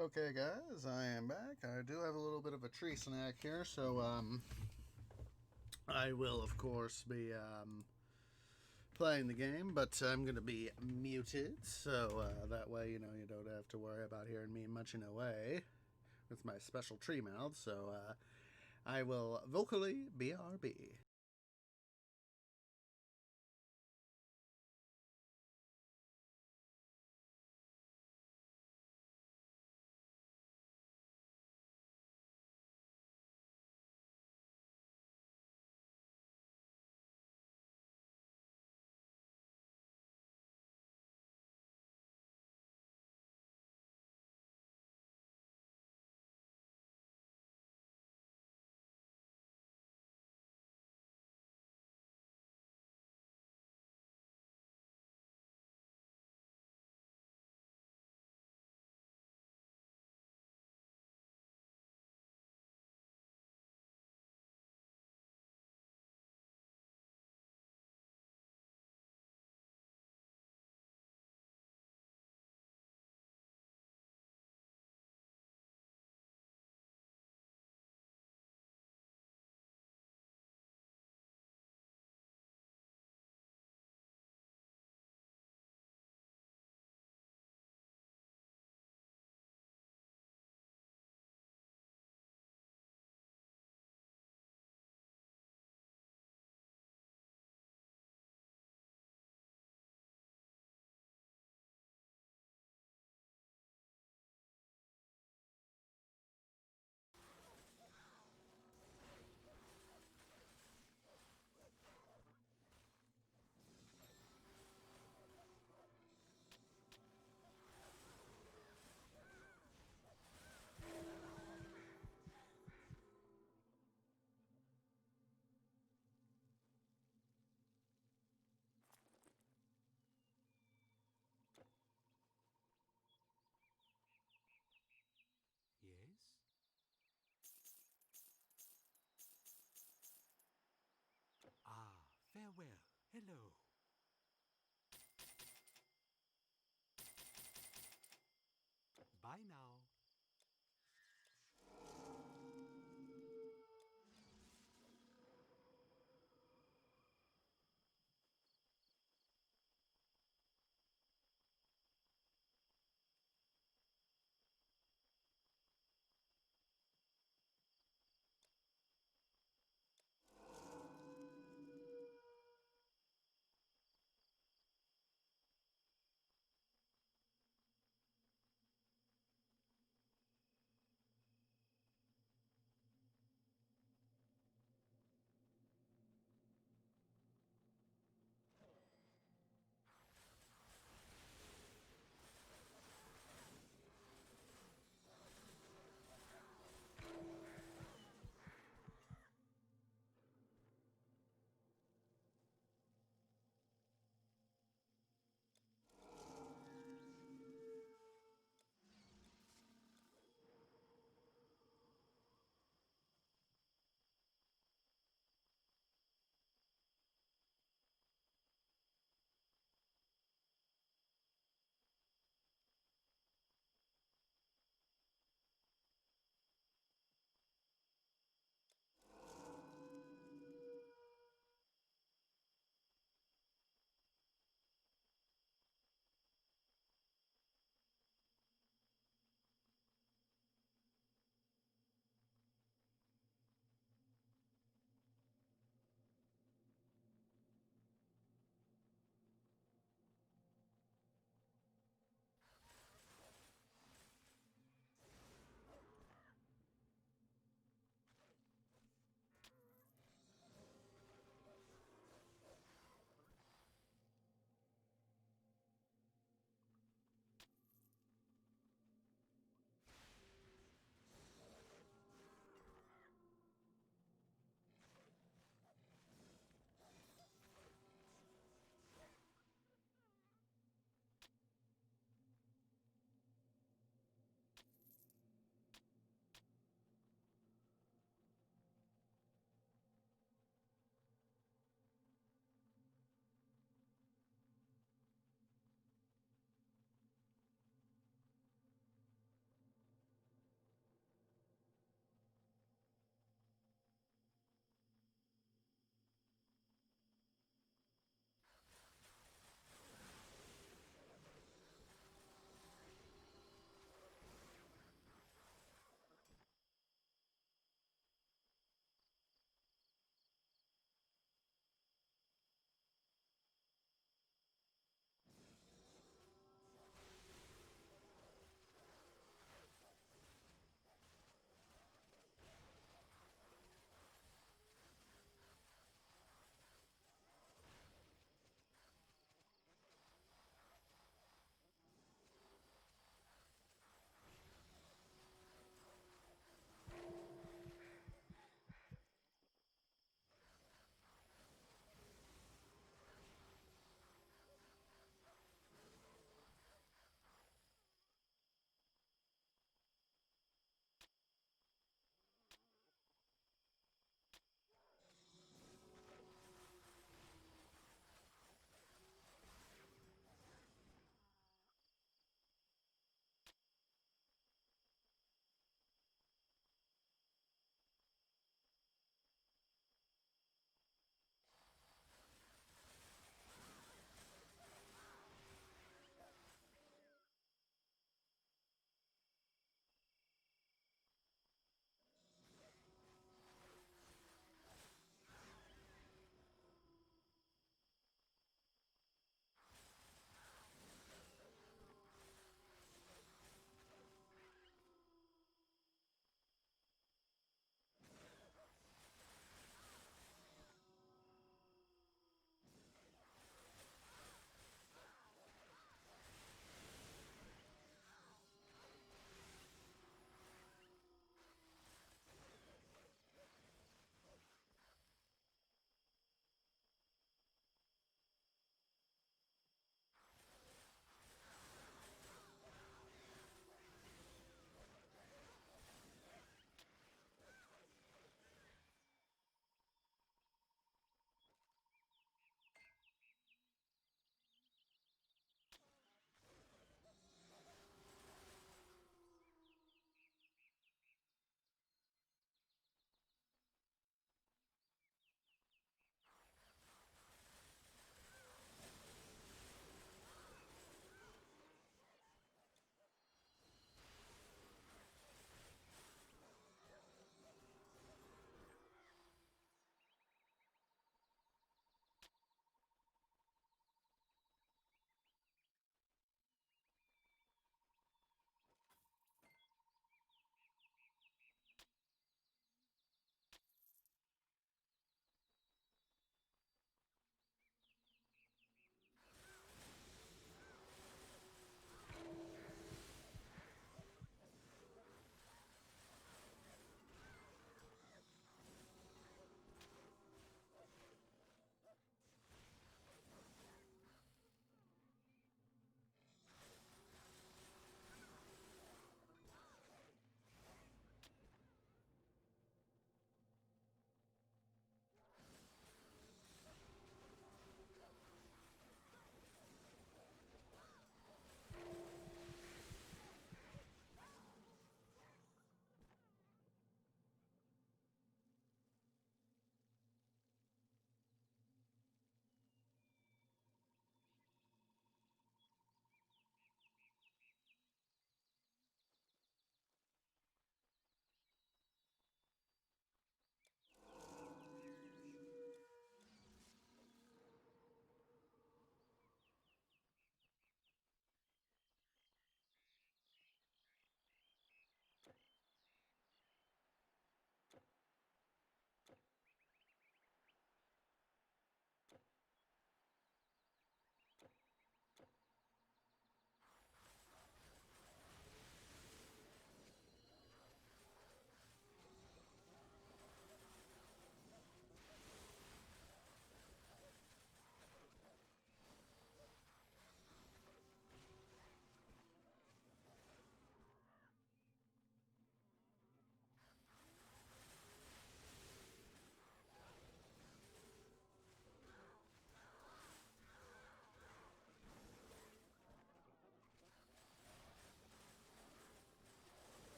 Okay, guys, I am back. I do have a little bit of a tree snack here, so I will, of course, be playing the game, but I'm going to be muted, so that way, you don't have to worry about hearing me munching away with my special tree mouth. So I will vocally BRB. Yes? Ah, farewell. Hello. Bye now.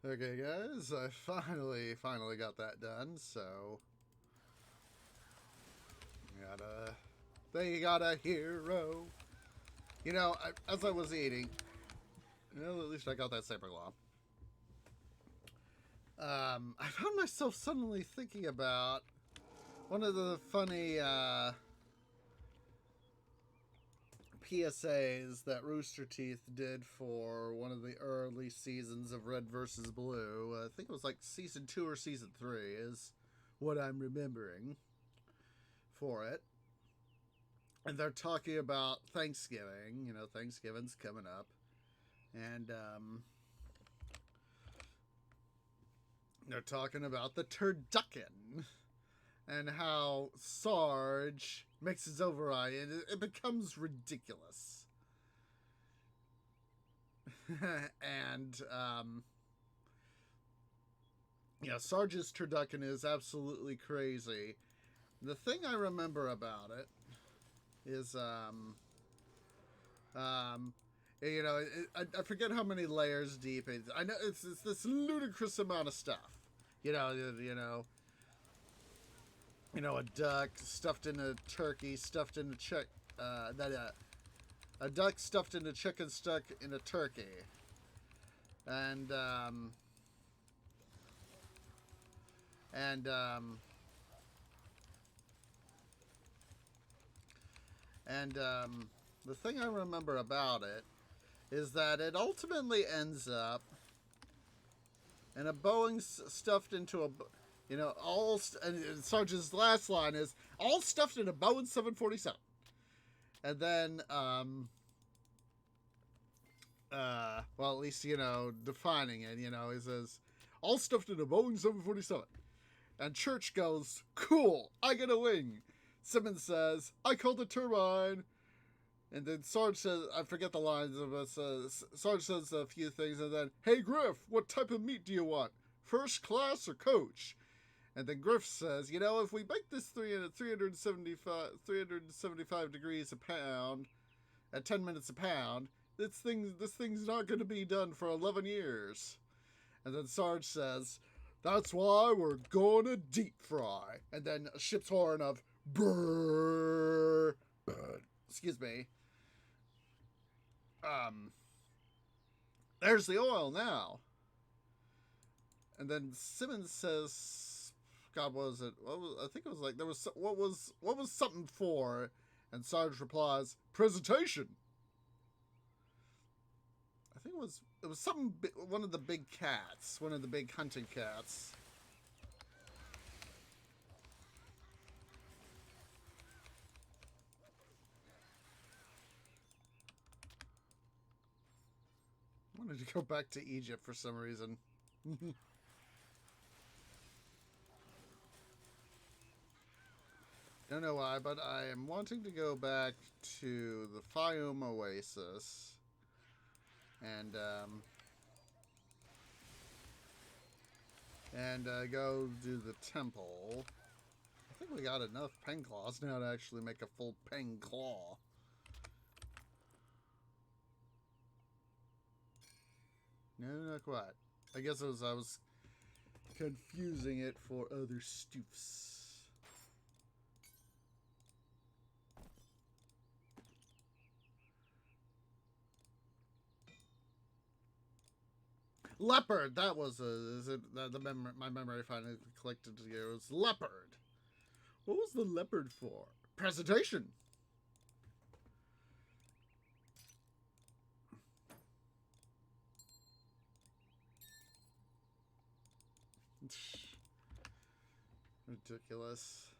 Okay, guys, I finally got that done, so... They got a hero. You know, as I was eating, you know, at least I got that saber claw. I found myself suddenly thinking about one of the funny PSAs that Rooster Teeth did for one of the early seasons of Red vs. Blue. I think it was like season 2 or season 3 is what I'm remembering for it. And they're talking about Thanksgiving. You know, Thanksgiving's coming up. And they're talking about the turducken and how Sarge makes his override, and it becomes ridiculous. And yeah, Sarge's turducken is absolutely crazy. The thing I remember about it is you know, I forget how many layers deep. I know it's this ludicrous amount of stuff. You know, a duck stuffed in a turkey, stuffed in a duck stuffed in a chicken, stuck in a turkey, and the thing I remember about it is that it ultimately ends up in a Boeing stuffed into a, you know, and Sarge's last line is all stuffed in a Boeing 747. And then, well, at least, you know, defining it, you know, he says, all stuffed in a Boeing 747. And Church goes, cool, I get a wing. Simmons says, I called the turbine. And then Sarge says, I forget the lines of us. Sarge says a few things, and then, hey Griff, what type of meat do you want? First class or coach? And then Griff says, you know, if we bake this 375 degrees a pound, at 10 minutes a pound, this thing's not going to be done for 11 years. And then Sarge says, that's why we're going to deep fry. And then a ship's horn of brrrr. Excuse me. There's the oil now. And then Simmons says, God, what was it? I think it was like, what was something for? And Sarge replies, presentation. I think it was something, one of the big cats, one of the big hunting cats. I wanted to go back to Egypt for some reason. Don't know why, but I am wanting to go back to the Fayum Oasis and go do the temple. I think we got enough pen claws now to actually make a full pen claw. No, not quite. I guess I was confusing it for other stoofs. Leopard. That was my memory finally clicked together. It was leopard. What was the leopard for? Presentation. Ridiculous.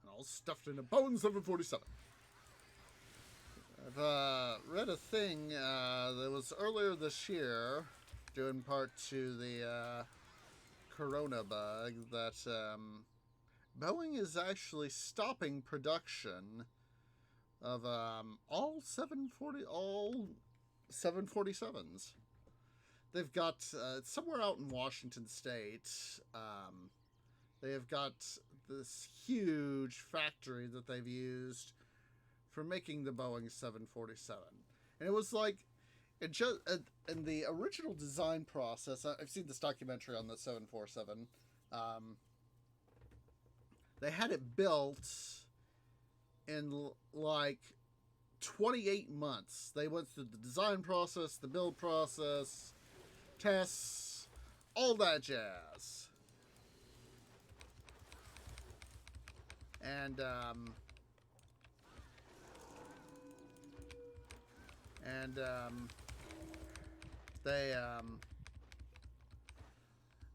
And all stuffed in a Boeing 747. I've read a thing that was earlier this year, due in part to the corona bug, that Boeing is actually stopping production of all 747s. They've got somewhere out in Washington State. They have got this huge factory that they've used for making the Boeing 747, and it was like It just in the original design process. I've seen this documentary on the 747. They had it built in like 28 months. They went through the design process, the build process, tests, all that jazz. And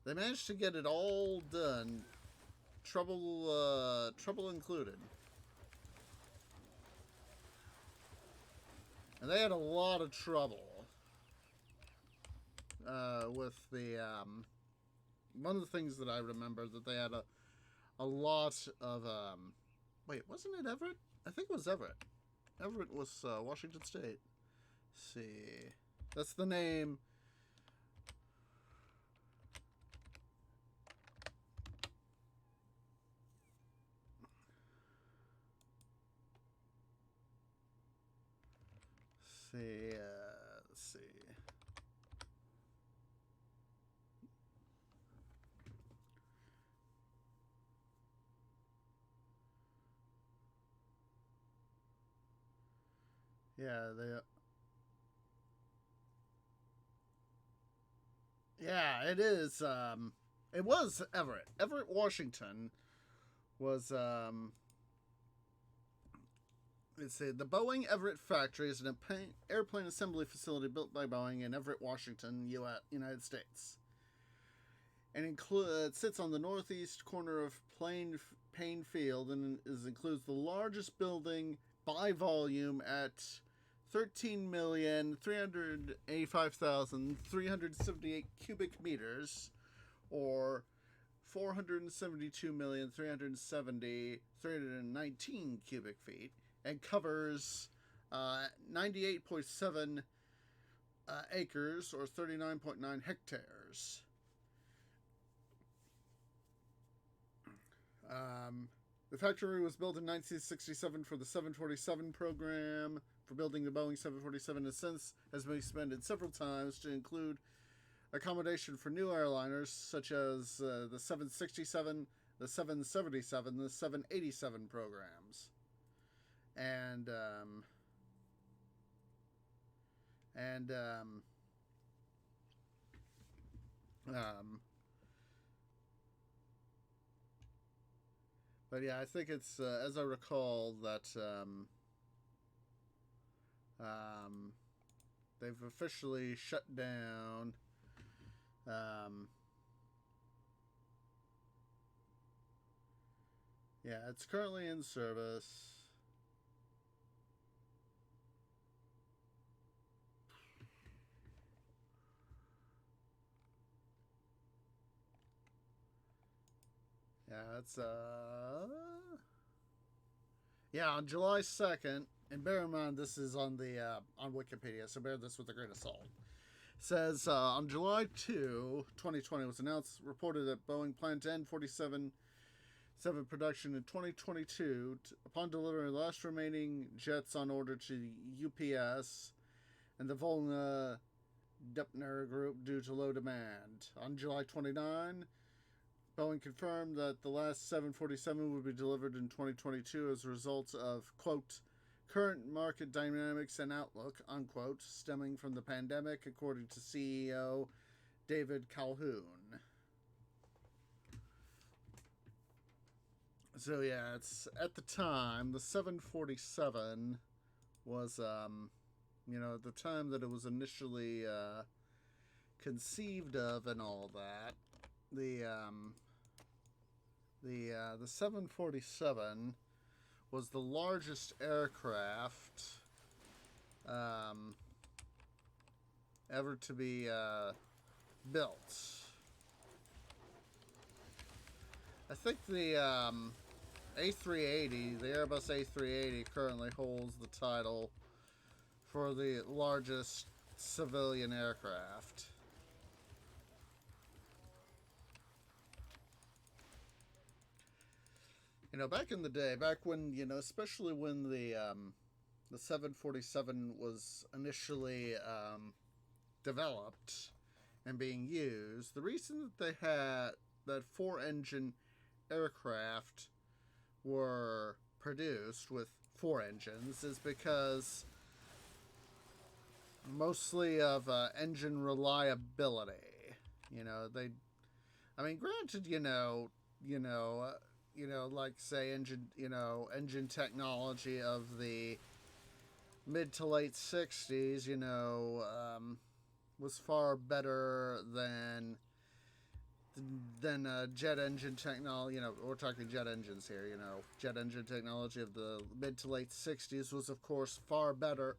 they managed to get it all done, trouble included. And they had a lot of trouble with the one of the things that I remember, that they had a lot of wait, wasn't it Everett? I think it was Everett. Everett was Washington State. Let's see, that's the name. Let's see. Yeah, yeah, it is. It was Everett. Everett, Washington was let's see, the Boeing Everett factory is an airplane assembly facility built by Boeing in Everett, Washington, United States. And it sits on the northeast corner of Payne Field and includes the largest building by volume at 13,385,378 cubic meters, or 472,319 cubic feet, and covers 98.7 acres, or 39.9 hectares. The factory was built in 1967 for the 747 program. For building the Boeing 747, and since has been expanded several times to include accommodation for new airliners such as the 767, the 777, the 787 programs. But yeah, I think it's as I recall that they've officially shut down. Yeah, it's currently in service. Yeah, it's yeah, on July 2nd, and bear in mind this is on the on Wikipedia, so bear this with a grain of salt. It says on July 2, 2020 was announced, reported that Boeing planned to end 47 production in 2022 upon delivering the last remaining jets on order to UPS and the Volna Depner Group due to low demand. On July 29, Boeing confirmed that the last 747 would be delivered in 2022 as a result of, quote, current market dynamics and outlook, unquote, stemming from the pandemic, according to CEO David Calhoun. So yeah, it's at the time, the 747 was, at the time that it was initially conceived of and all that, the 747 was the largest aircraft ever to be built. I think the A380, the Airbus A380, currently holds the title for the largest civilian aircraft. Back in the day, back when, especially when the the 747 was initially developed and being used, the reason that they had that 4-engine aircraft were produced with 4 engines is because mostly of engine reliability. Granted, like say engine technology of the mid to late 60s, was far better than jet engine technology. We're talking jet engines here. Jet engine technology of the mid to late 60s was, of course, better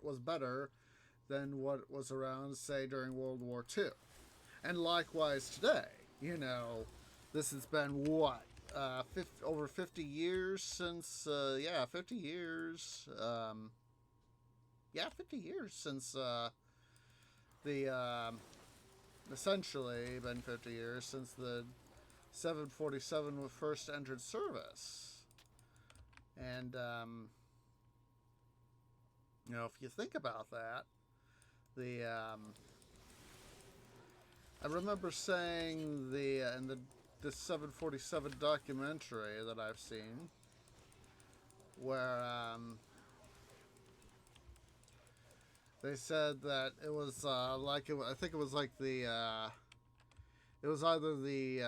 than what was around, say, during World War II. And likewise today, this has been what, over 50 years since, 50 years, 50 years since essentially been 50 years since the 747 was first entered service. And, if you think about that, I remember saying in the 747 documentary that I've seen, where they said that it was I think it was like it was either the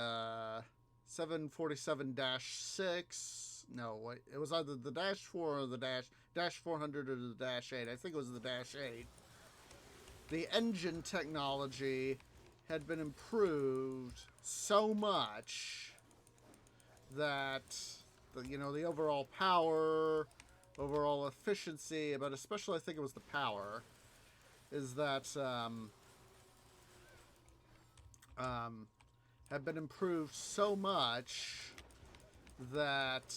747-6. No, wait, it was either the -4 or the -400 or the -8. I think it was the -8. The engine technology had been improved so much that the overall power, overall efficiency, but especially I think it was the power, is that had been improved so much that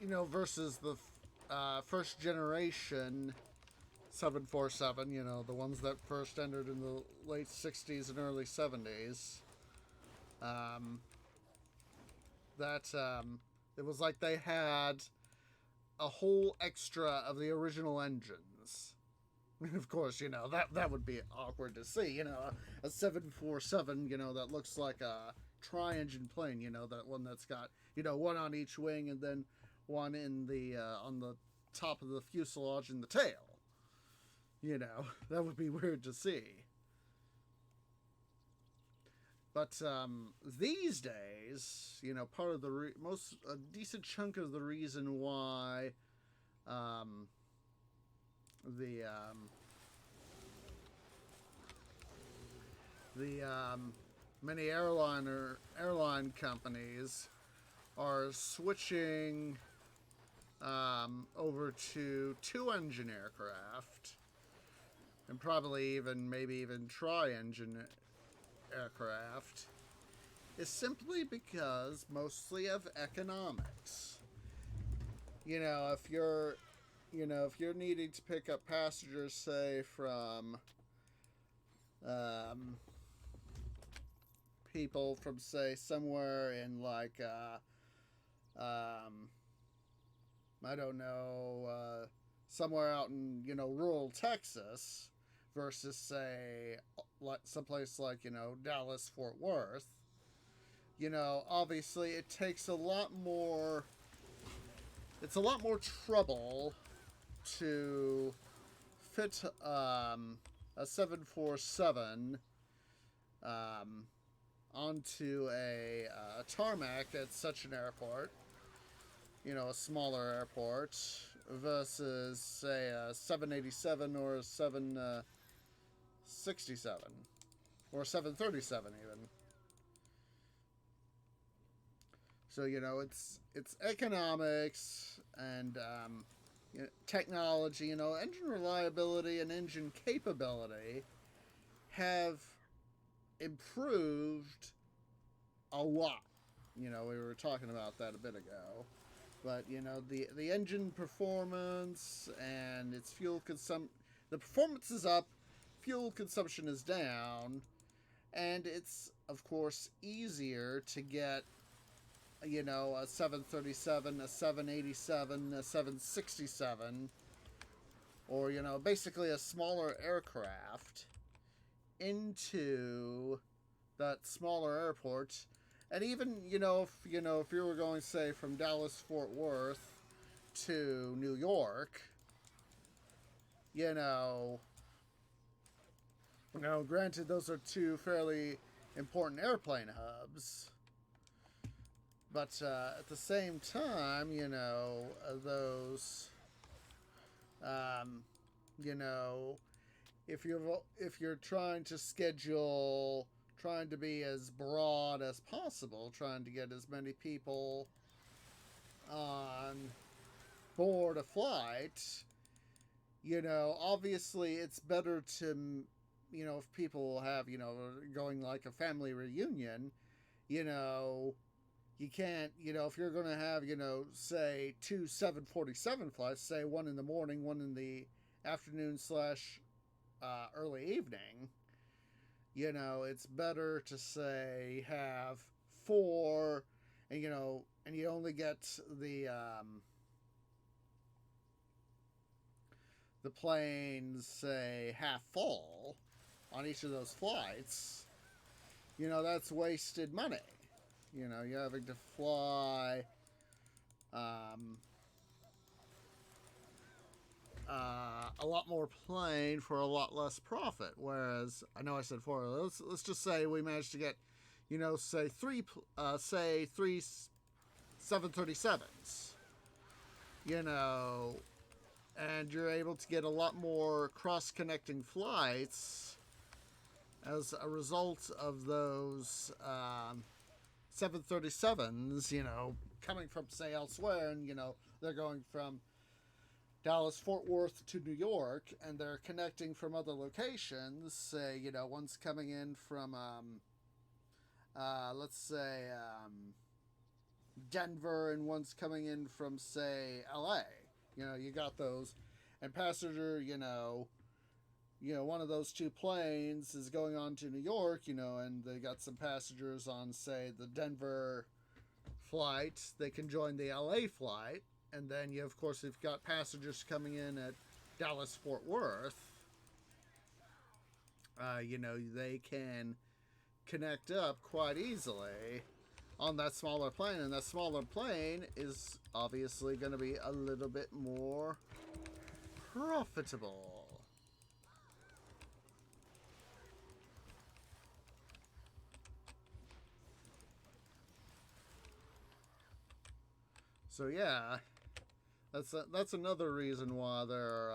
versus the first generation 747, the ones that first entered in the late 60s and early 70s, it was like they had a whole extra of the original engines. Of course, that would be awkward to see, a 747, that looks like a tri-engine plane, that one that's got, one on each wing and then one in the on the top of the fuselage and the tail. That would be weird to see. But these days, part of the a decent chunk of the reason why many airline companies are switching over to 2-engine aircraft, and probably maybe even tri-engine aircraft, is simply because mostly of economics. If you're needing to pick up passengers, say from people from, say, somewhere in like I don't know, somewhere out in rural Texas, versus, say, someplace like Dallas, Fort Worth, obviously it takes a lot more. It's a lot more trouble to fit a 747 onto a tarmac at such an airport, a smaller airport, versus, say, a 787 or a 767 or a 737 even. So, it's economics and technology, engine reliability and engine capability have improved a lot. We were talking about that a bit ago. But, the engine performance and its fuel consumption, the performance is up, fuel consumption is down, and it's, of course, easier to get you know, a 737, a 787, a 767, or, you know, basically a smaller aircraft into that smaller airport. And even, if you were going, say, from Dallas Fort Worth to New York, granted those are two fairly important airplane hubs, but at the same time, those, you know, if you're trying to schedule, trying to be as broad as possible, trying to get as many people on board a flight, obviously it's better to, if people have, going like a family reunion, you can't, if you're going to have, say 2 747 flights, say one in the morning, one in the afternoon / early evening, it's better to say have 4, and you only get the planes, say, half full on each of those flights. That's wasted money. You're having to fly a lot more plane for a lot less profit. Whereas, I know I said 4. Let's just say we managed to get, say three 737s. And you're able to get a lot more cross-connecting flights as a result of those 737s, coming from, say, elsewhere, and, they're going from Dallas, Fort Worth to New York, and they're connecting from other locations. Say, one's coming in from, let's say, Denver, and one's coming in from, say, LA. You got those, and passenger, one of those two planes is going on to New York, and they got some passengers on, say, the Denver flight. They can join the LA flight, and then of course, you've got passengers coming in at Dallas Fort Worth. They can connect up quite easily on that smaller plane, and that smaller plane is obviously going to be a little bit more profitable. So yeah, that's another reason why they're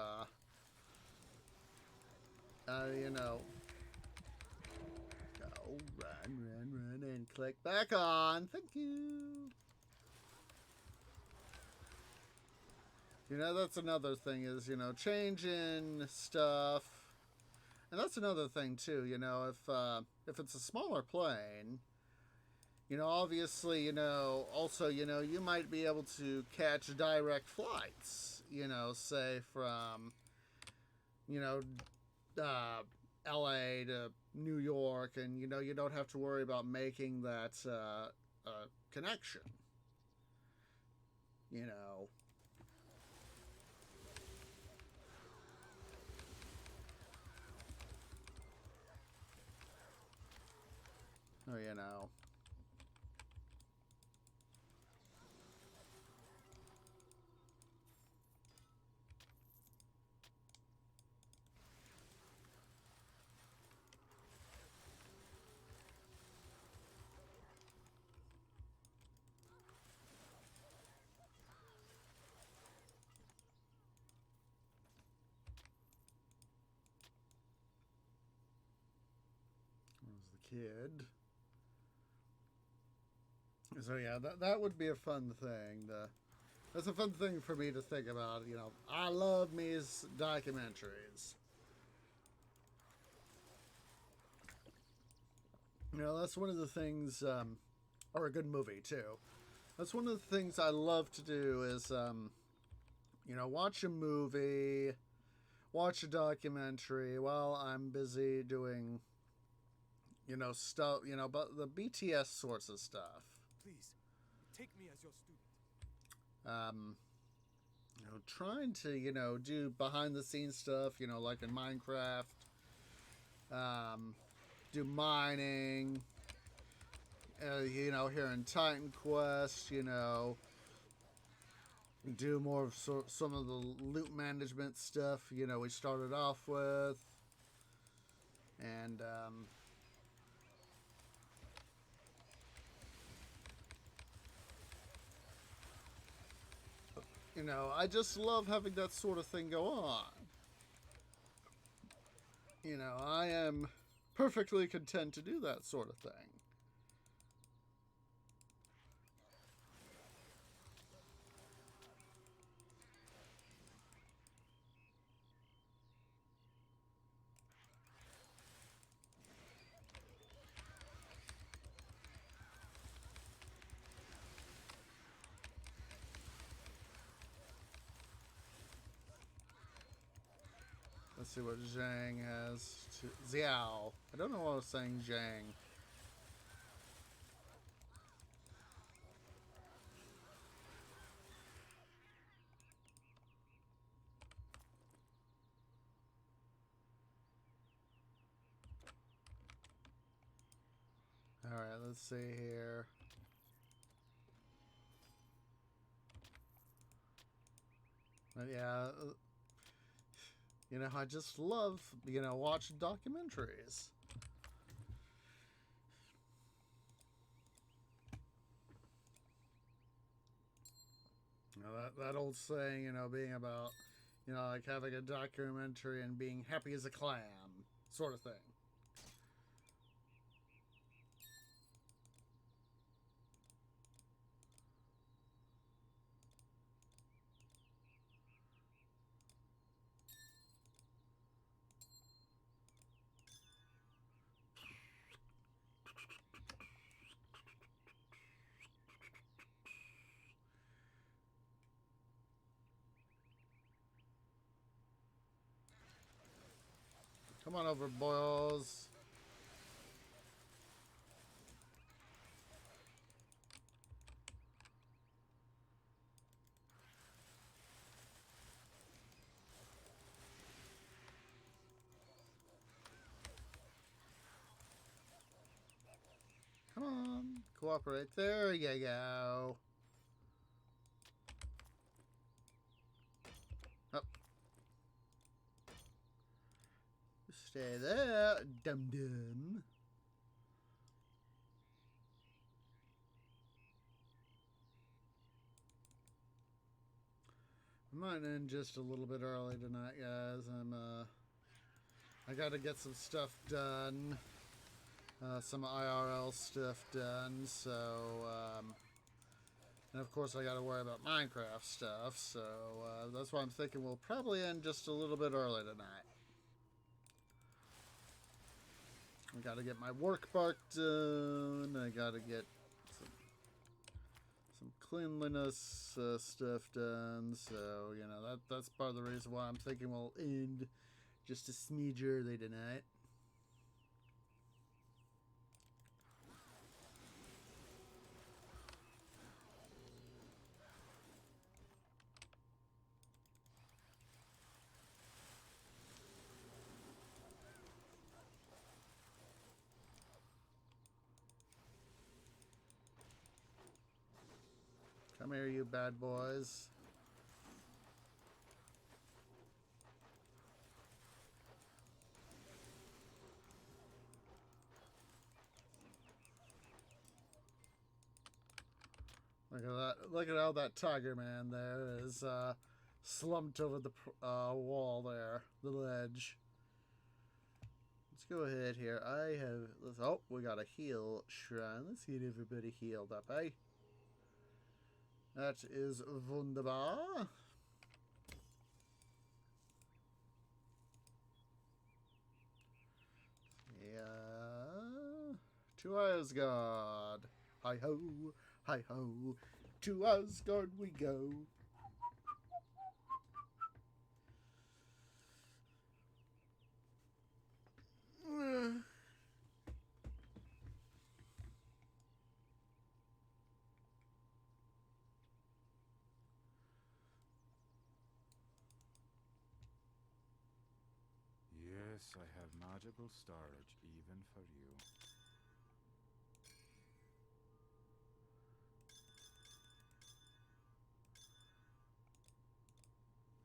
go run and click back on. Thank you. That's another thing is, changing stuff. And that's another thing too, if it's a smaller plane, obviously, also, you might be able to catch direct flights, say from, LA to New York, and, you don't have to worry about making that connection, or, kid. So yeah, that would be a fun thing. That's a fun thing for me to think about. I love me's documentaries. That's one of the things, or a good movie too. That's one of the things I love to do is, watch a movie, watch a documentary while I'm busy doing, stuff, but the BTS sorts of stuff. Please, take me as your student. Trying to, do behind the scenes stuff, like in Minecraft, do mining, here in Titan Quest, do more of some of the loot management stuff, we started off with, and, I just love having that sort of thing go on. I am perfectly content to do that sort of thing. Let's see what Zhang has to... Xiao. I don't know why I was saying Zhang. Alright, let's see here. But yeah... I just love, watching documentaries. That old saying, being about, like having a documentary and being happy as a clam, sort of thing. Come on over, boys. Come on. Cooperate. There you go. Up. Stay there, dum-dum. I might end just a little bit early tonight, guys. I gotta get some stuff done. Some IRL stuff done, so, and of course I gotta worry about Minecraft stuff, so, that's why I'm thinking we'll probably end just a little bit early tonight. I gotta get my work bark done. I gotta get some cleanliness stuff done. So, that's part of the reason why I'm thinking we'll end just a smidge early tonight. Come here, you bad boys. Look at that. Look at how that tiger man there is slumped over the wall there, the ledge. Let's go ahead here. Oh, we got a heal shrine. Let's get everybody healed up, eh? That is wunderbar. Yeah. To Asgard. Hi ho, hi ho. To Asgard we go. Yes, I have magical storage even for you.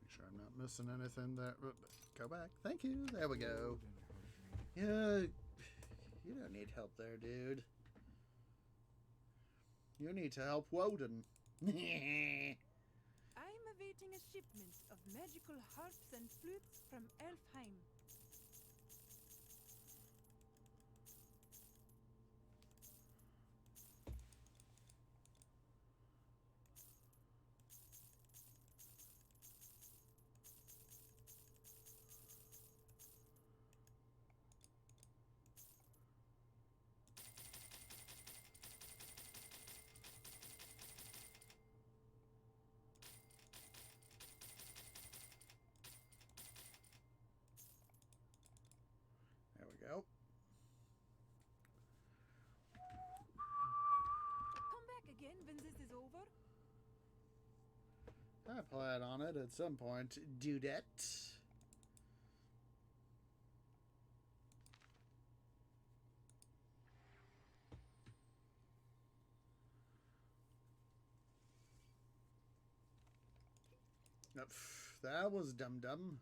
Make sure I'm not missing anything there. Go back. Thank you. There we go. Wouldn't hurt me. Yeah, you don't need help there, dude. You need to help Woden. I'm awaiting a shipment of magical harps and flutes from Elfheim. There we go. Come back again when this is over. I plan on it at some point, dudette. That was dum-dum.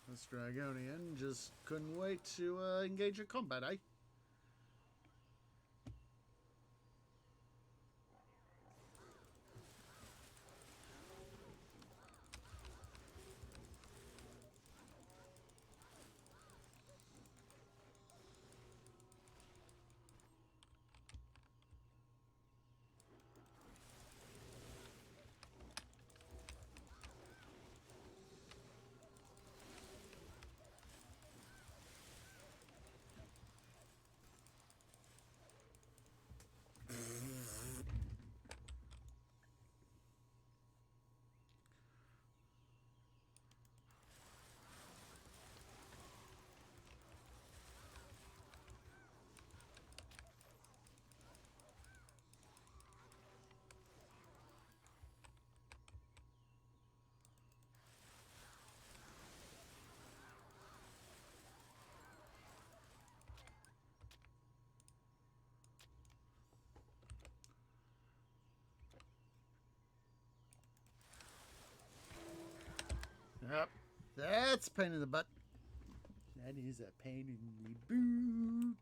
This Dragonian just couldn't wait to engage in combat, eh? Yep. That's a pain in the butt. That is a pain in the boot.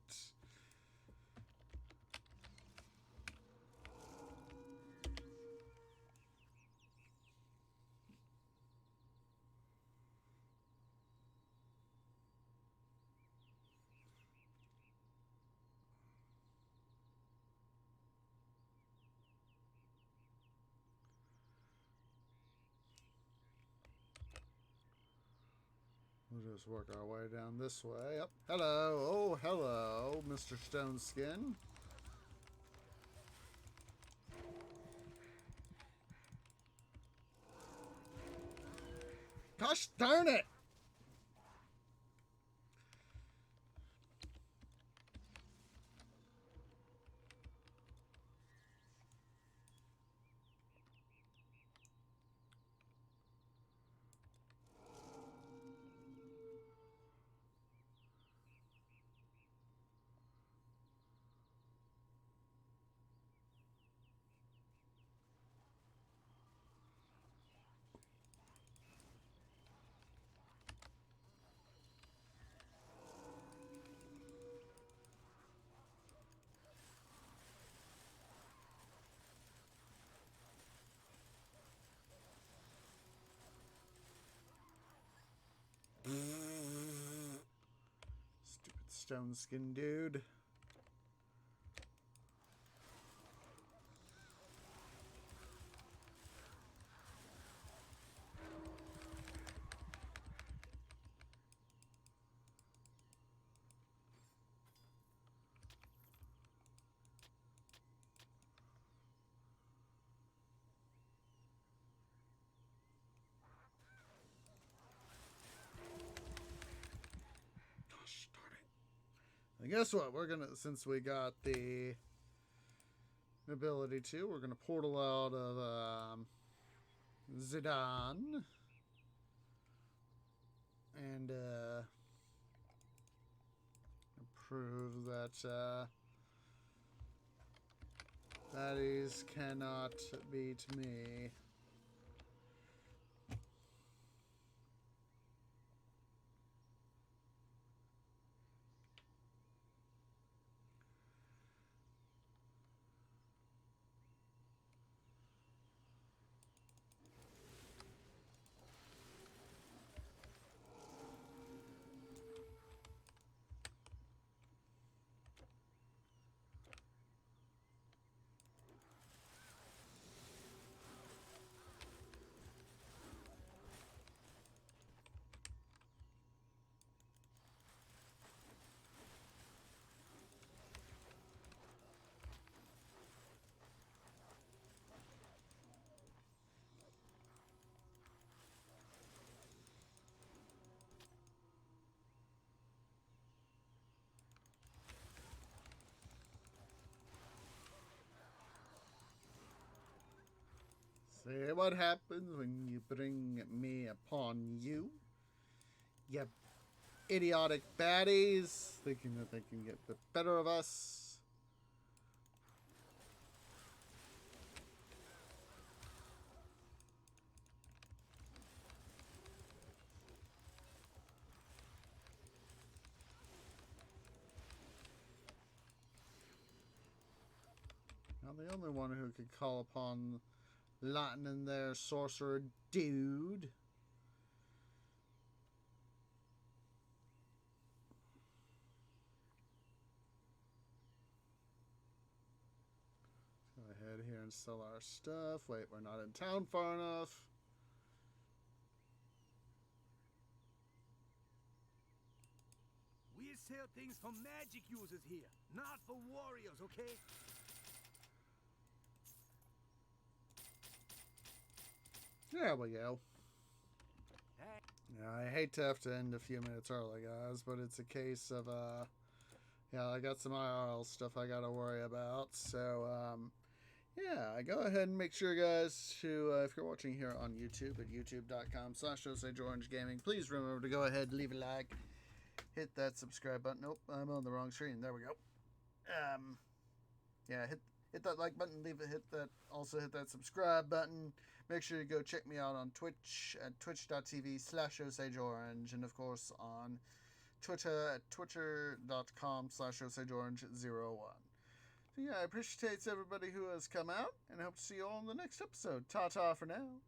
We'll just work our way down this way. Yep. Hello. Oh, hello, Mr. Stoneskin. Gosh darn it! Stupid stone skin dude. And guess what? We're gonna, since we got the ability to, we're gonna portal out of Zidane and prove that baddies cannot beat me. See what happens when you bring me upon you? You idiotic baddies, thinking that they can get the better of us. I'm the only one who could call upon lightning there, sorcerer dude. Go ahead here and sell our stuff. Wait, we're not in town far enough. We sell things for magic users here, not for warriors, okay? There we go. Hey. Yeah, I hate to have to end a few minutes early, guys, but it's a case of, yeah, I got some IRL stuff I gotta worry about, so, yeah, go ahead and make sure, guys, to, if you're watching here on YouTube at youtube.com/OsageOrangeGaming, please remember to go ahead, leave a like, hit that subscribe button. Nope, I'm on the wrong screen. There we go. Yeah, hit that like button, also hit that subscribe button. Make sure you go check me out on Twitch at twitch.tv/OsageOrange, and of course on Twitter at twitter.com/OsageOrange01. So yeah, I appreciate everybody who has come out, and I hope to see you all in the next episode. Ta-ta for now.